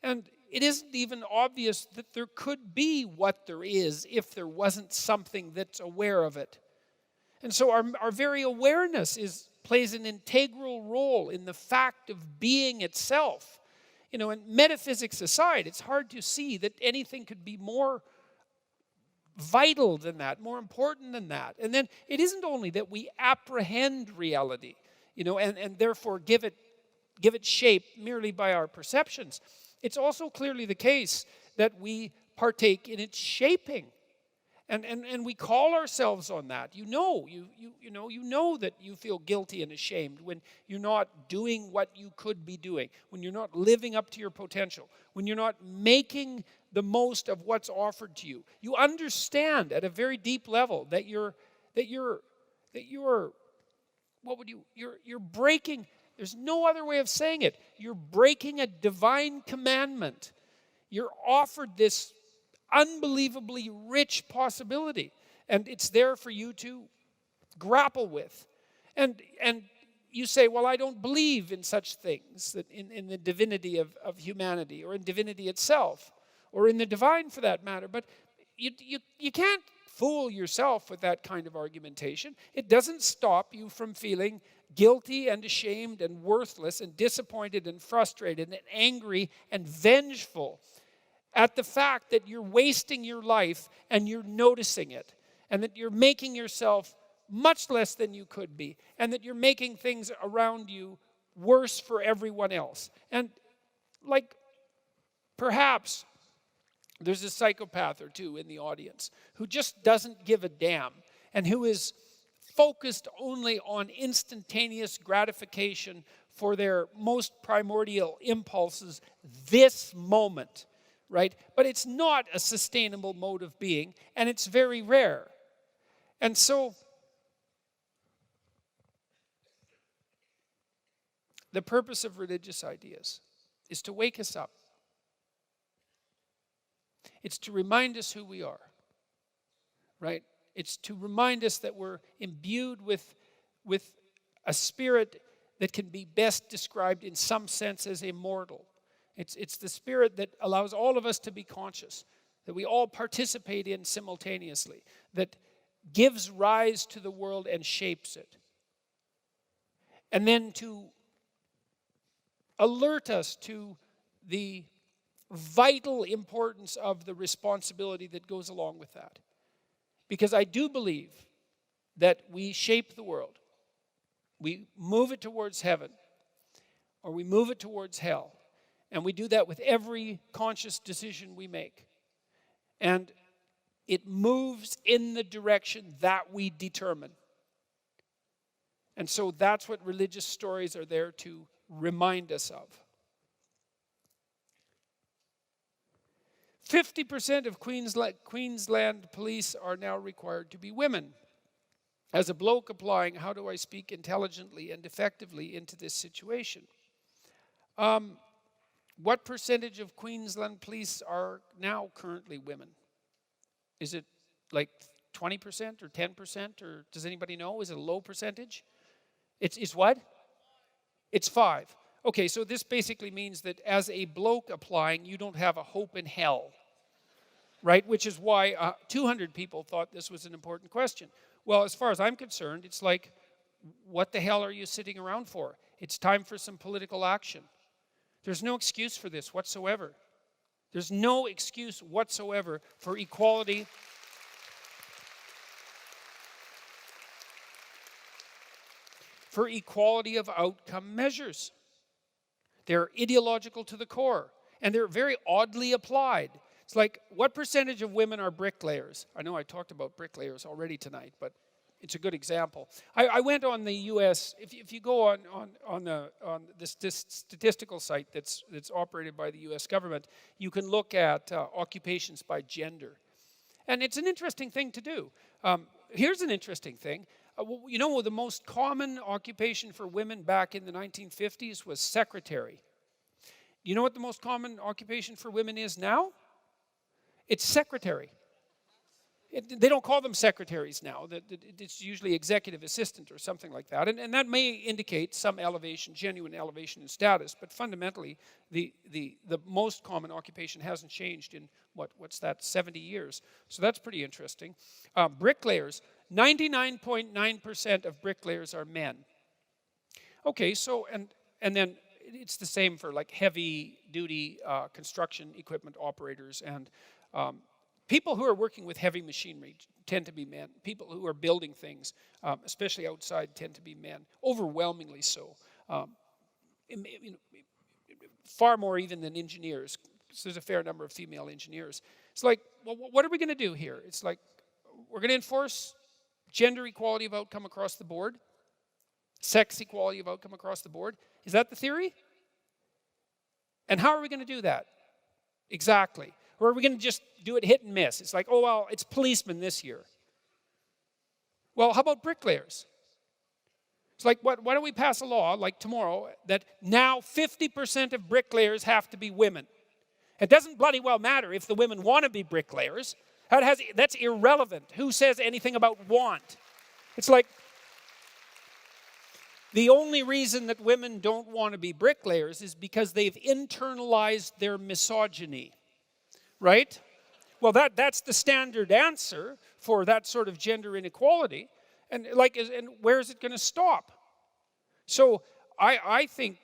And it isn't even obvious that there could be what there is if there wasn't something that's aware of it. And so our very awareness plays an integral role in the fact of being itself. You know, and metaphysics aside, it's hard to see that anything could be more vital than that, more important than that. And then it isn't only that we apprehend reality, you know, and therefore give it shape merely by our perceptions. It's also clearly the case that we partake in its shaping. And we call ourselves on that. You know that you feel guilty and ashamed when you're not doing what you could be doing, when you're not living up to your potential, when you're not making the most of what's offered to you. You understand at a very deep level that you're breaking. There's no other way of saying it. You're breaking a divine commandment. You're offered this unbelievably rich possibility, and it's there for you to grapple with. And you say, well, I don't believe in such things, that in the divinity of humanity, or in divinity itself, or in the divine for that matter. But you can't fool yourself with that kind of argumentation. It doesn't stop you from feeling guilty and ashamed and worthless and disappointed and frustrated and angry and vengeful at the fact that you're wasting your life and you're noticing it, and that you're making yourself much less than you could be, and that you're making things around you worse for everyone else. And like, perhaps there's a psychopath or two in the audience who just doesn't give a damn, and who is focused only on instantaneous gratification for their most primordial impulses this moment, right? But it's not a sustainable mode of being, and it's very rare. And so the purpose of religious ideas is to wake us up. It's to remind us who we are, right? It's to remind us that we're imbued with a spirit that can be best described in some sense as immortal. It's the spirit that allows all of us to be conscious, that we all participate in simultaneously, that gives rise to the world and shapes it. And then to alert us to the vital importance of the responsibility that goes along with that. Because I do believe that we shape the world. We move it towards heaven, or we move it towards hell. And we do that with every conscious decision we make. And it moves in the direction that we determine. And so that's what religious stories are there to remind us of. 50% of Queensland police are now required to be women. As a bloke applying, how do I speak intelligently and effectively into this situation? What percentage of Queensland police are now currently women? Is it like 20% or 10%, or does anybody know? Is it a low percentage? It's what? It's 5. Okay, so this basically means that as a bloke applying, you don't have a hope in hell, right? Which is why 200 people thought this was an important question. Well, as far as I'm concerned, it's like, what the hell are you sitting around for? It's time for some political action. There's no excuse for this whatsoever. There's no excuse whatsoever for equality. For equality of outcome measures. They're ideological to the core, and they're very oddly applied. It's like, what percentage of women are bricklayers? I know I talked about bricklayers already tonight, but it's a good example. I went on the U.S. If you go on this statistical site that's operated by the U.S. government, you can look at occupations by gender, and it's an interesting thing to do. Here's an interesting thing. You know, the most common occupation for women back in the 1950s was secretary. You know what the most common occupation for women is now? It's secretary. They don't call them secretaries now. It's usually executive assistant or something like that. And that may indicate some elevation, genuine elevation in status, but fundamentally, the most common occupation hasn't changed in, what's that, 70 years. So that's pretty interesting. Bricklayers, 99.9% of bricklayers are men. Okay, so, and then it's the same for like heavy-duty construction equipment operators, and people who are working with heavy machinery tend to be men. People who are building things, especially outside, tend to be men, overwhelmingly so. Far more even than engineers. So there's a fair number of female engineers. It's like, well, what are we going to do here? It's like, we're going to enforce gender equality of outcome across the board, sex equality of outcome across the board. Is that the theory? And how are we going to do that? Exactly. Or are we going to just do it hit and miss? It's like, oh, well, it's policemen this year. Well, how about bricklayers? It's like, why don't we pass a law, like tomorrow, that now 50% of bricklayers have to be women? It doesn't bloody well matter if the women want to be bricklayers. That's irrelevant. Who says anything about want? It's like, the only reason that women don't want to be bricklayers is because they've internalized their misogyny, right? Well, that's the standard answer for that sort of gender inequality. And where is it going to stop? So I think,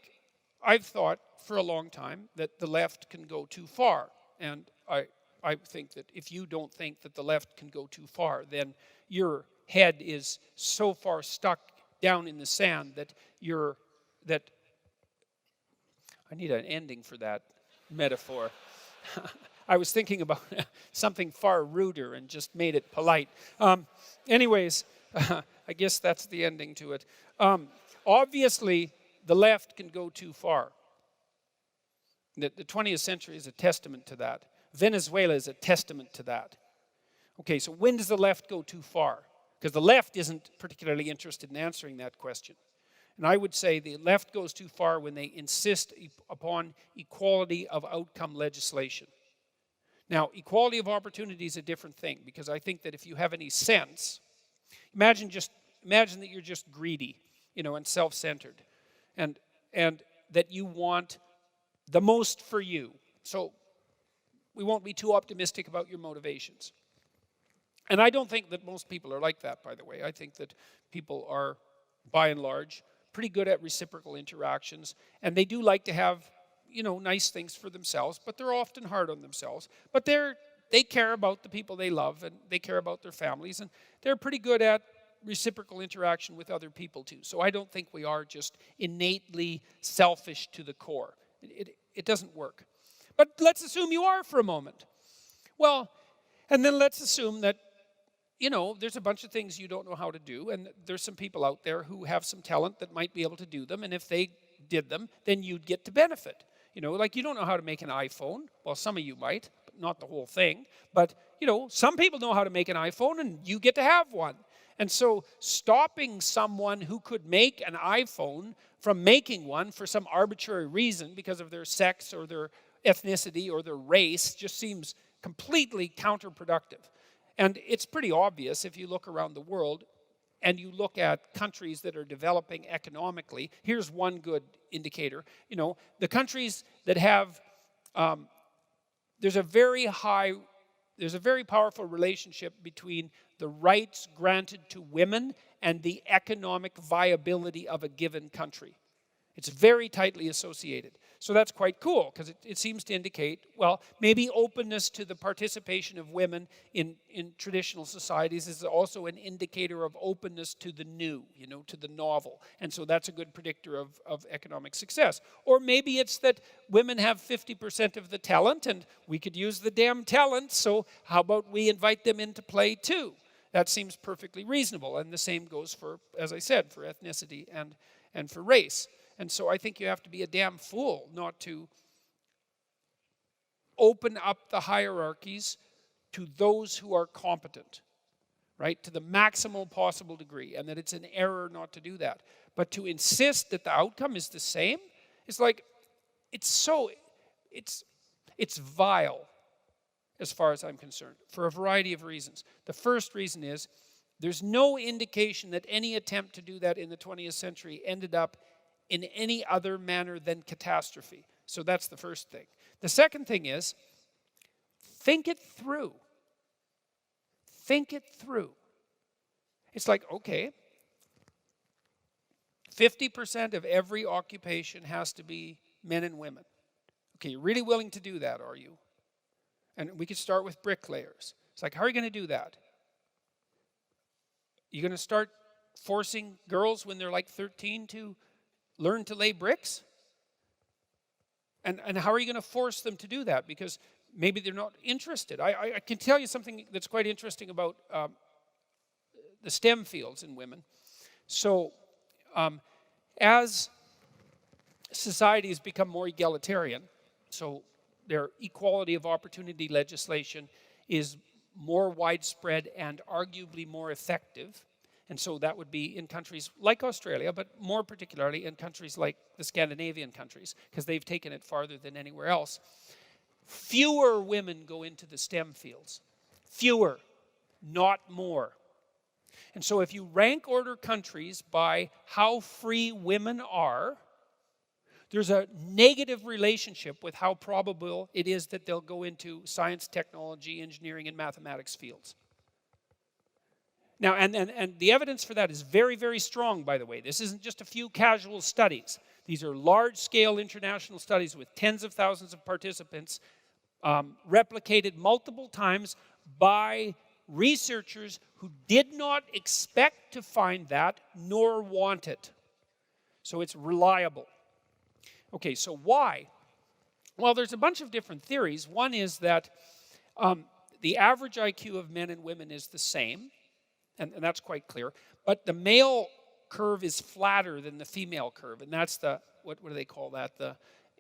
I've thought for a long time that the left can go too far. And I think that if you don't think that the left can go too far, then your head is so far stuck down in the sand that I need an ending for that metaphor. I was thinking about something far ruder and just made it polite. Anyways, I guess that's the ending to it. Obviously, the left can go too far. The 20th century is a testament to that. Venezuela is a testament to that. Okay, so when does the left go too far? Because the left isn't particularly interested in answering that question. And I would say the left goes too far when they insist upon equality of outcome legislation. Now, equality of opportunity is a different thing, because I think that if you have any sense, imagine that you're just greedy, and self-centered, and that you want the most for you. So we won't be too optimistic about your motivations. And I don't think that most people are like that, by the way. I think that people are, by and large, pretty good at reciprocal interactions, and they do like to have, nice things for themselves, but they're often hard on themselves. But they care about the people they love, and they care about their families, and they're pretty good at reciprocal interaction with other people too. So I don't think we are just innately selfish to the core. It doesn't work. But let's assume you are for a moment. Well, and then let's assume that, there's a bunch of things you don't know how to do, and there's some people out there who have some talent that might be able to do them, and if they did them, then you'd get to benefit. Like you don't know how to make an iPhone. Well, some of you might, but not the whole thing. But, some people know how to make an iPhone, and you get to have one. And so stopping someone who could make an iPhone from making one for some arbitrary reason because of their sex or their ethnicity or their race just seems completely counterproductive. And it's pretty obvious if you look around the world and you look at countries that are developing economically. Here's one good indicator. The countries that have, there's a very powerful relationship between the rights granted to women and the economic viability of a given country. It's very tightly associated. So that's quite cool, because it seems to indicate, well, maybe openness to the participation of women in traditional societies is also an indicator of openness to the new, to the novel. And so that's a good predictor of economic success. Or maybe it's that women have 50% of the talent, and we could use the damn talent, so how about we invite them into play too? That seems perfectly reasonable, and the same goes for, as I said, for ethnicity and for race. And so I think you have to be a damn fool not to open up the hierarchies to those who are competent, right, to the maximal possible degree, and that it's an error not to do that. But to insist that the outcome is the same, it's like, it's vile as far as I'm concerned, for a variety of reasons. The first reason is there's no indication that any attempt to do that in the 20th century ended up in any other manner than catastrophe. So that's the first thing. The second thing is, think it through. Think it through. It's like, okay, 50% of every occupation has to be men and women. Okay, you're really willing to do that, are you? And we could start with bricklayers. It's like, how are you going to do that? You're going to start forcing girls when they're like 13 to learn to lay bricks? And how are you going to force them to do that? Because maybe they're not interested. I can tell you something that's quite interesting about the STEM fields in women. So as societies become more egalitarian, so their equality of opportunity legislation is more widespread and arguably more effective. And so that would be in countries like Australia, but more particularly in countries like the Scandinavian countries, because they've taken it farther than anywhere else. Fewer women go into the STEM fields. Fewer, not more. And so if you rank order countries by how free women are, there's a negative relationship with how probable it is that they'll go into science, technology, engineering, and mathematics fields. Now, and the evidence for that is very, very strong, by the way. This isn't just a few casual studies. These are large-scale international studies with tens of thousands of participants, replicated multiple times by researchers who did not expect to find that nor want it. So it's reliable. Okay, so why? Well, there's a bunch of different theories. One is that the average IQ of men and women is the same, and that's quite clear. But the male curve is flatter than the female curve, and that's the, what do they call that? The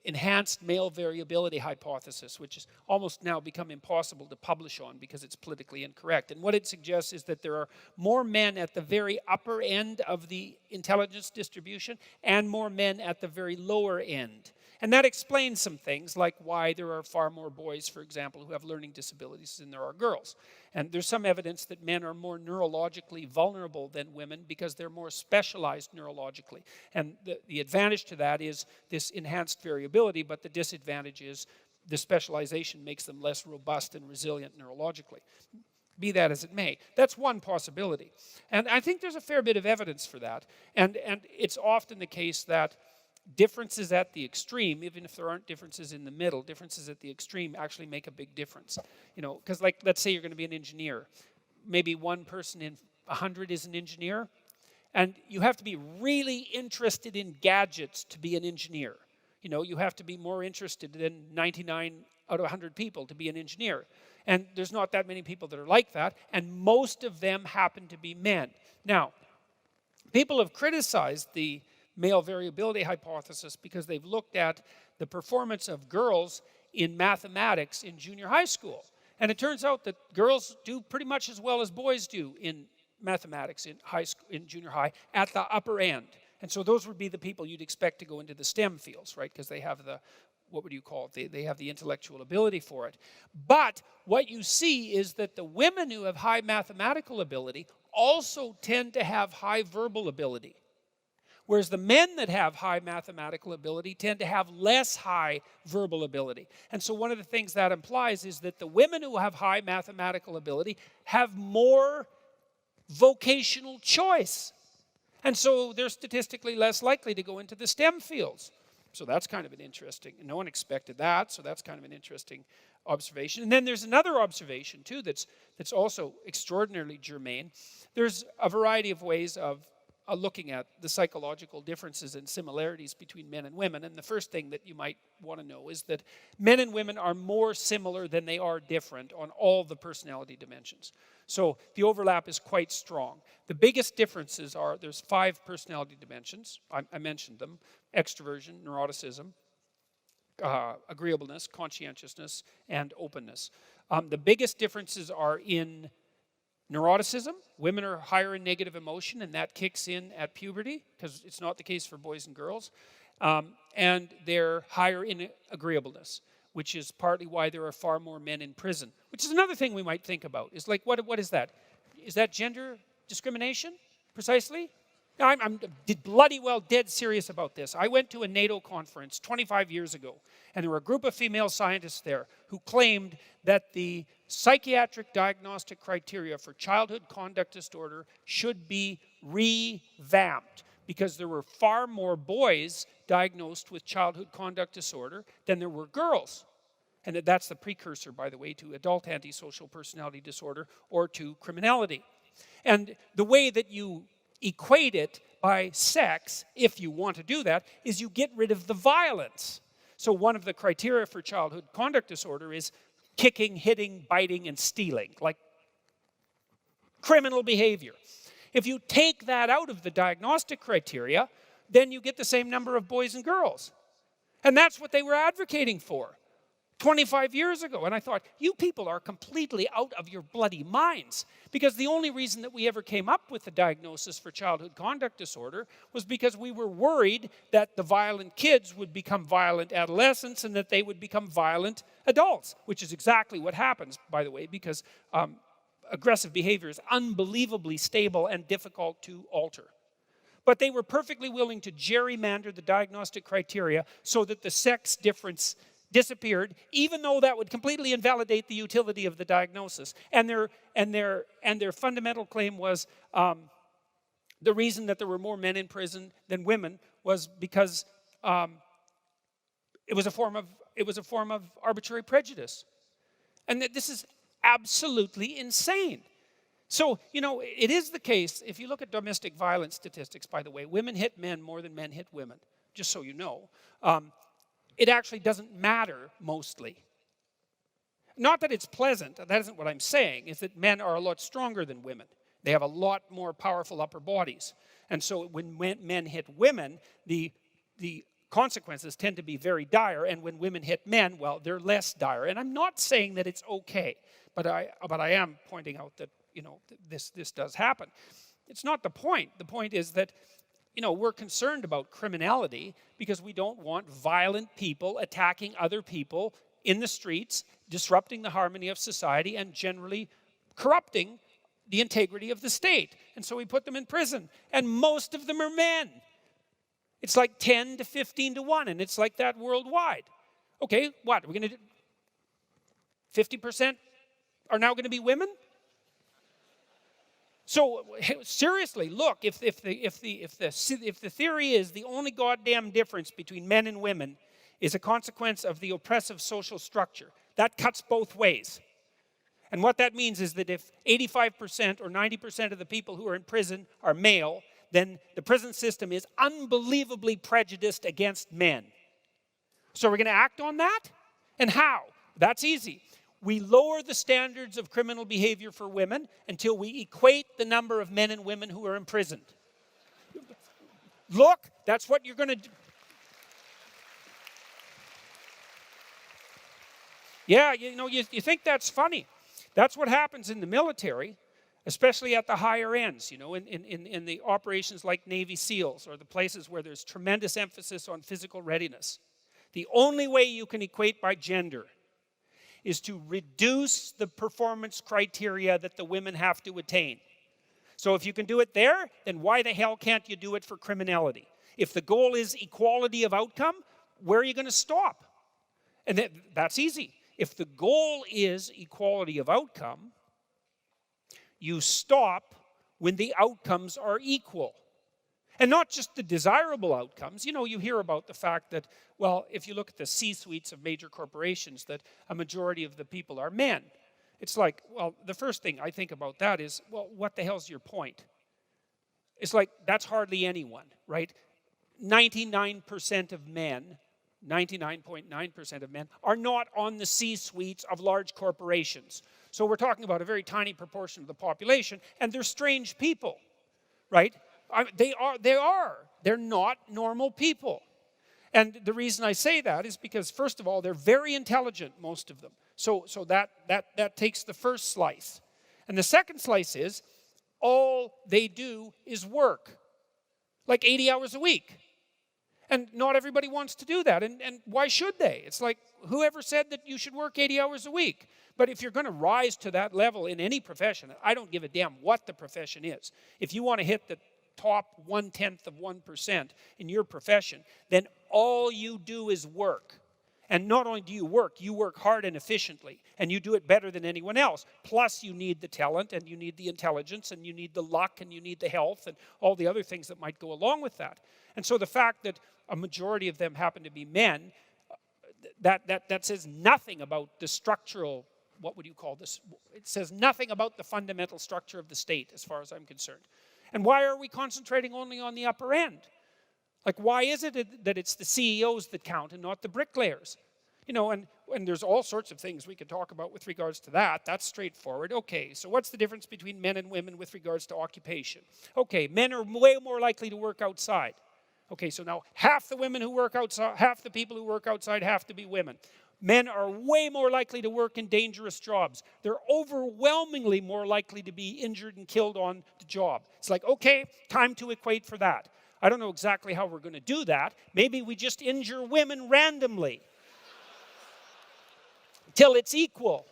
enhanced male variability hypothesis, which has almost now become impossible to publish on because it's politically incorrect. And what it suggests is that there are more men at the very upper end of the intelligence distribution and more men at the very lower end. And that explains some things, like why there are far more boys, for example, who have learning disabilities than there are girls. And there's some evidence that men are more neurologically vulnerable than women because they're more specialized neurologically. And the advantage to that is this enhanced variability, but the disadvantage is the specialization makes them less robust and resilient neurologically. Be that as it may. That's one possibility. And I think there's a fair bit of evidence for that. And it's often the case that differences at the extreme, even if there aren't differences in the middle, differences at the extreme actually make a big difference. You know, because like, let's say you're going to be an engineer. Maybe one person in 100 is an engineer. And you have to be really interested in gadgets to be an engineer. You know, you have to be more interested than 99 out of 100 people to be an engineer. And there's not that many people that are like that. And most of them happen to be men. Now, people have criticized the male variability hypothesis because they've looked at the performance of girls in mathematics in junior high school. And it turns out that girls do pretty much as well as boys do in mathematics in high school, in junior high, at the upper end. And so those would be the people you'd expect to go into the STEM fields, right? Because they have the, what would you call it? They have the intellectual ability for it. But what you see is that the women who have high mathematical ability also tend to have high verbal ability. Whereas the men that have high mathematical ability tend to have less high verbal ability. And so one of the things that implies is that the women who have high mathematical ability have more vocational choice. And so they're statistically less likely to go into the STEM fields. So that's kind of an interesting, no one expected that, so that's kind of an interesting observation. And then there's another observation too that's also extraordinarily germane. There's a variety of ways of looking at the psychological differences and similarities between men and women. And the first thing that you might want to know is that men and women are more similar than they are different on all the personality dimensions. So the overlap is quite strong. The biggest differences are, there's 5 personality dimensions. I mentioned them: extroversion, neuroticism, agreeableness, conscientiousness, and openness. The biggest differences are in neuroticism. Women are higher in negative emotion, and that kicks in at puberty, because it's not the case for boys and girls. And they're higher in agreeableness, which is partly why there are far more men in prison. Which is another thing we might think about. Is like, what is that? Is that gender discrimination, precisely? I'm bloody well dead serious about this. I went to a NATO conference 25 years ago, and there were a group of female scientists there who claimed that the psychiatric diagnostic criteria for childhood conduct disorder should be revamped because there were far more boys diagnosed with childhood conduct disorder than there were girls. And that's the precursor, by the way, to adult antisocial personality disorder or to criminality. And the way that you equate it by sex, if you want to do that, is you get rid of the violence. So one of the criteria for childhood conduct disorder is kicking, hitting, biting, and stealing, like criminal behavior. If you take that out of the diagnostic criteria, then you get the same number of boys and girls. And that's what they were advocating for 25 years ago. And I thought, you people are completely out of your bloody minds. Because the only reason that we ever came up with the diagnosis for childhood conduct disorder was because we were worried that the violent kids would become violent adolescents and that they would become violent adults, which is exactly what happens, by the way, because aggressive behavior is unbelievably stable and difficult to alter. But they were perfectly willing to gerrymander the diagnostic criteria so that the sex difference disappeared, even though that would completely invalidate the utility of the diagnosis. And their fundamental claim was the reason that there were more men in prison than women was because it was a form of arbitrary prejudice. And this is absolutely insane. So, it is the case, if you look at domestic violence statistics, by the way, women hit men more than men hit women, just so you know. It actually doesn't matter mostly. Not that it's pleasant, that isn't what I'm saying, is that men are a lot stronger than women. They have a lot more powerful upper bodies. And so when men hit women, the consequences tend to be very dire, and when women hit men, well, they're less dire. And I'm not saying that it's okay, but I am pointing out that, this does happen. It's not the point. The point is that, we're concerned about criminality because we don't want violent people attacking other people in the streets, disrupting the harmony of society, and generally corrupting the integrity of the state. And so we put them in prison. And most of them are men. It's like 10 to 15 to 1, and it's like that worldwide. Okay, what? Are we going to do? 50% are now going to be women? So seriously, look, if the theory is the only goddamn difference between men and women is a consequence of the oppressive social structure, that cuts both ways. And what that means is that if 85% or 90% of the people who are in prison are male, then the prison system is unbelievably prejudiced against men. So we're going to act on that? And how? That's easy. We lower the standards of criminal behavior for women until we equate the number of men and women who are imprisoned. Look, that's what you're going to do. Yeah, you think that's funny. That's what happens in the military, especially at the higher ends, in the operations like Navy SEALs or the places where there's tremendous emphasis on physical readiness. The only way you can equate by gender is to reduce the performance criteria that the women have to attain. So if you can do it there, then why the hell can't you do it for criminality? If the goal is equality of outcome, where are you going to stop? And that's easy. If the goal is equality of outcome, you stop when the outcomes are equal. And not just the desirable outcomes. You hear about the fact that, well, if you look at the C-suites of major corporations, that a majority of the people are men. It's like, well, the first thing I think about that is, well, what the hell's your point? It's like, that's hardly anyone, right? 99% of men, 99.9% of men, are not on the C-suites of large corporations. So we're talking about a very tiny proportion of the population, and they're strange people, right? They're not normal people. And the reason I say that is because, first of all, they're very intelligent, most of them. So that takes the first slice. And the second slice is, all they do is work, like 80 hours a week. And not everybody wants to do that. And why should they? It's like, whoever said that you should work 80 hours a week? But if you're going to rise to that level in any profession, I don't give a damn what the profession is. If you want to hit the top 1/10 of 1% in your profession, then all you do is work. And not only do you work hard and efficiently, and you do it better than anyone else. Plus, you need the talent, and you need the intelligence, and you need the luck, and you need the health, and all the other things that might go along with that. And so the fact that a majority of them happen to be men, that says nothing about the structural, what would you call this? It says nothing about the fundamental structure of the state, as far as I'm concerned. And why are we concentrating only on the upper end? Like, why is it that it's the CEOs that count and not the bricklayers? And there's all sorts of things we could talk about with regards to that. That's straightforward. Okay, so what's the difference between men and women with regards to occupation? Okay, men are way more likely to work outside. Okay, so now half the women who work outside, half the people who work outside have to be women. Men are way more likely to work in dangerous jobs. They're overwhelmingly more likely to be injured and killed on the job. It's like, okay, time to equate for that. I don't know exactly how we're going to do that. Maybe we just injure women randomly till it's equal.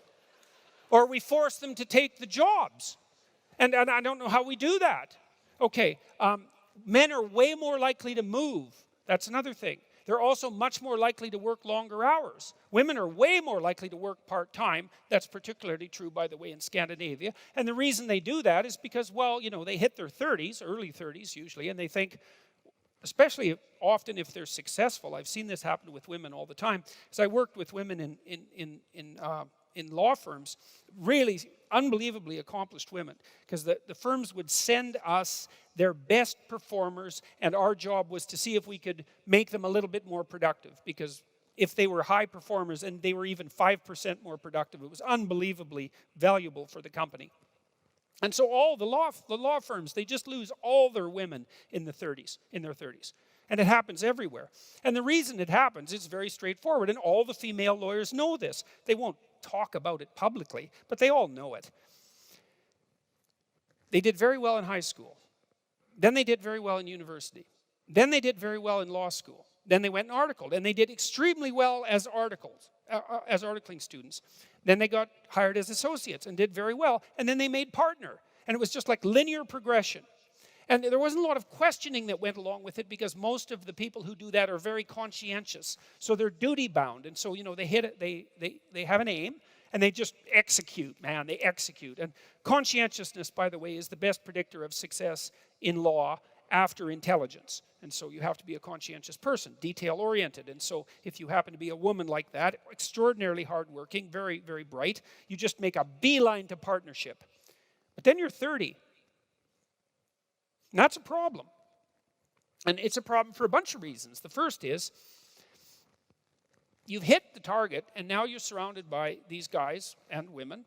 Or we force them to take the jobs. And I don't know how we do that. Okay, men are way more likely to move. That's another thing. They're also much more likely to work longer hours. Women are way more likely to work part-time. That's particularly true, by the way, in Scandinavia. And the reason they do that is because, well, you know, they hit their 30s, early 30s usually, and they think, especially often if they're successful, I've seen this happen with women all the time, because I worked with women in law firms, really unbelievably accomplished women, because the firms would send us their best performers, and our job was to see if we could make them a little bit more productive, because if they were high performers and they were even 5% more productive, it was unbelievably valuable for the company. And so all the law firms, they just lose all their women in their 30s. And it happens everywhere. And the reason it happens is very straightforward, and all the female lawyers know this. They won't talk about it publicly, but they all know it. They did very well in high school. Then they did very well in university. Then they did very well in law school. Then they went and articled, and they did extremely well as articling students. Then they got hired as associates and did very well, and then they made partner. And it was just like linear progression. And there wasn't a lot of questioning that went along with it, because most of the people who do that are very conscientious. So they're duty bound. And so, you know, they hit it, they have an aim, and they just execute, man, they execute. And conscientiousness, by the way, is the best predictor of success in law after intelligence. And so you have to be a conscientious person, detail-oriented. And so if you happen to be a woman like that, extraordinarily hardworking, very, very bright, you just make a beeline to partnership. But then you're 30. And that's a problem. And it's a problem for a bunch of reasons. The first is, you've hit the target, and now you're surrounded by these guys and women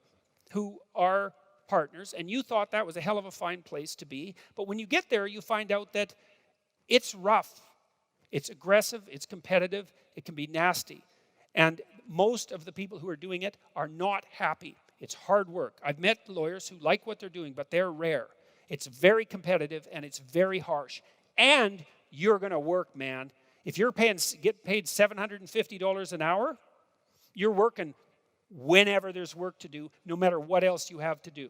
who are partners, and you thought that was a hell of a fine place to be. But when you get there, you find out that it's rough, it's aggressive, it's competitive, it can be nasty. And most of the people who are doing it are not happy. It's hard work. I've met lawyers who like what they're doing, but they're rare. It's very competitive, and it's very harsh. And you're going to work, man. If you're get paid $750 an hour, you're working whenever there's work to do, no matter what else you have to do.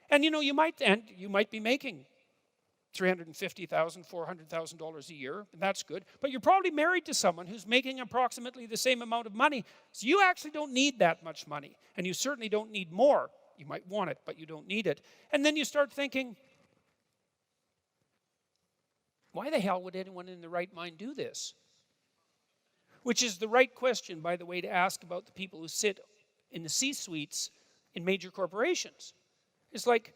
And you know, you might be making $350,000, $400,000 a year, and that's good. But you're probably married to someone who's making approximately the same amount of money. So you actually don't need that much money. And you certainly don't need more. You might want it, but you don't need it. And then you start thinking, why the hell would anyone in their right mind do this? Which is the right question, by the way, to ask about the people who sit in the C-suites in major corporations. It's like,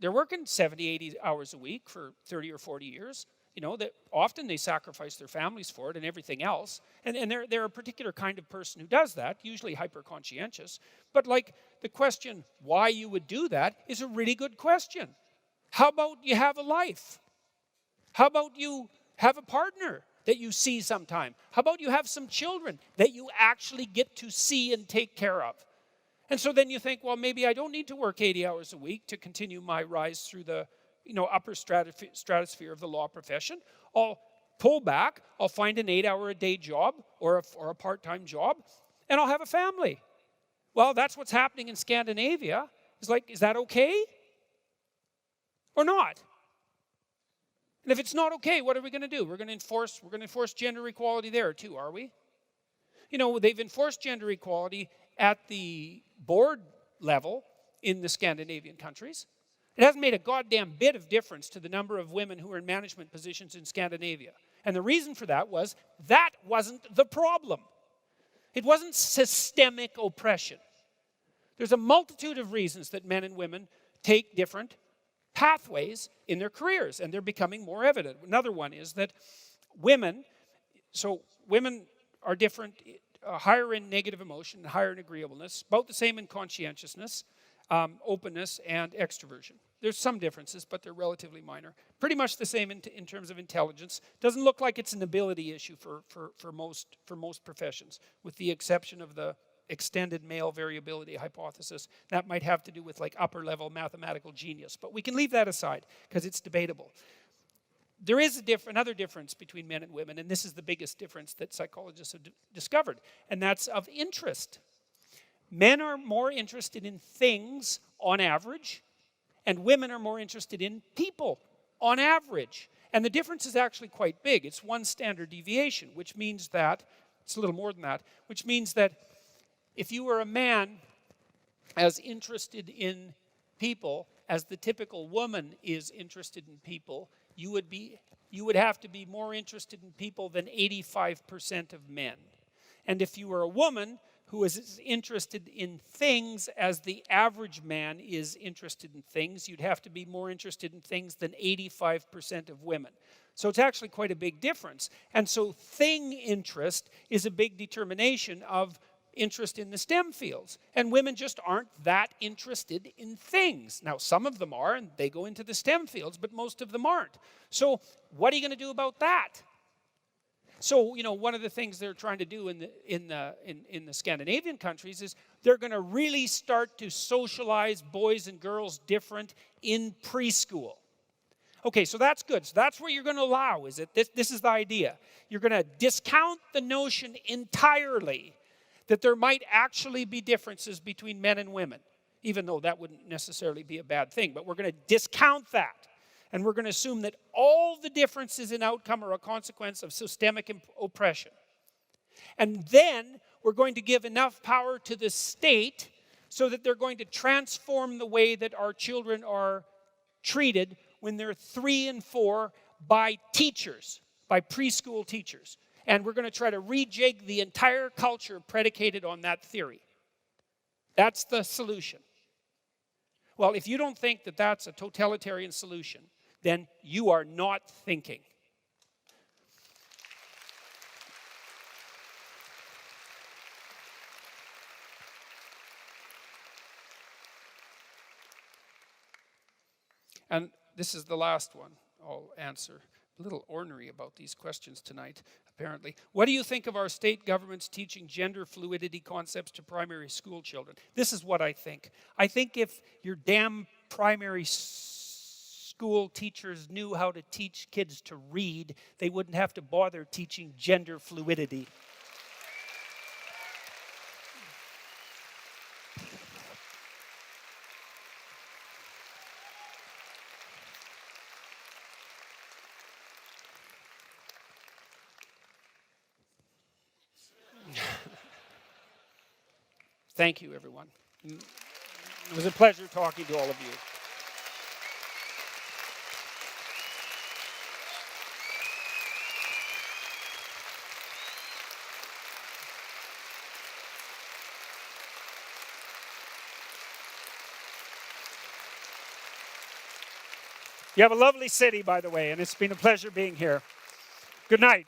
they're working 70, 80 hours a week for 30 or 40 years. You know, that often they sacrifice their families for it and everything else. And they're a particular kind of person who does that, usually hyper-conscientious. But like, the question why you would do that is a really good question. How about you have a life? How about you have a partner that you see sometime? How about you have some children that you actually get to see and take care of? And so then you think, well, maybe I don't need to work 80 hours a week to continue my rise through the, you know, upper stratosphere of the law profession. I'll pull back, I'll find an 8-hour-a-day job or a part-time job, and I'll have a family. Well, that's what's happening in Scandinavia. It's like, is that okay? Or not? And if it's not okay, what are we going to do? We're going to enforce gender equality there too, are we? You know, they've enforced gender equality at the board level in the Scandinavian countries. It hasn't made a goddamn bit of difference to the number of women who are in management positions in Scandinavia. And the reason for that was, that wasn't the problem. It wasn't systemic oppression. There's a multitude of reasons that men and women take different pathways in their careers, and they're becoming more evident. Another one is that women are different, higher in negative emotion, higher in agreeableness, about the same in conscientiousness, openness, and extroversion. There's some differences, but they're relatively minor. Pretty much the same in terms of intelligence. Doesn't look like it's an ability issue for most professions, with the exception of the extended male variability hypothesis. That might have to do with like upper level mathematical genius, but we can leave that aside because it's debatable. There is another difference between men and women, and this is the biggest difference that psychologists have discovered, and that's of interest. Men are more interested in things on average, and women are more interested in people on average. And the difference is actually quite big. It's 1 standard deviation, which means that, it's a little more than that, which means that if you were a man as interested in people as the typical woman is interested in people, you would have to be more interested in people than 85% of men. And if you were a woman who is as interested in things as the average man is interested in things, you'd have to be more interested in things than 85% of women. So it's actually quite a big difference. And so thing interest is a big determination of interest in the STEM fields. And women just aren't that interested in things. Now, some of them are, and they go into the STEM fields, but most of them aren't. So what are you going to do about that? So, you know, one of the things they're trying to do in the Scandinavian countries is they're going to really start to socialize boys and girls different in preschool. Okay, so that's good. So that's what you're going to allow, is it? This is the idea. You're going to discount the notion entirely that there might actually be differences between men and women, even though that wouldn't necessarily be a bad thing. But we're going to discount that. And we're going to assume that all the differences in outcome are a consequence of systemic oppression. And then we're going to give enough power to the state so that they're going to transform the way that our children are treated when they're 3 and 4 by teachers, by preschool teachers. And we're going to try to rejig the entire culture predicated on that theory. That's the solution. Well, if you don't think that that's a totalitarian solution, then you are not thinking. And this is the last one I'll answer. A little ornery about these questions tonight, apparently. What do you think of our state governments teaching gender fluidity concepts to primary school children? This is what I think. I think if your damn primary school teachers knew how to teach kids to read, they wouldn't have to bother teaching gender fluidity. Thank you, everyone. It was a pleasure talking to all of you. You have a lovely city, by the way, and it's been a pleasure being here. Good night.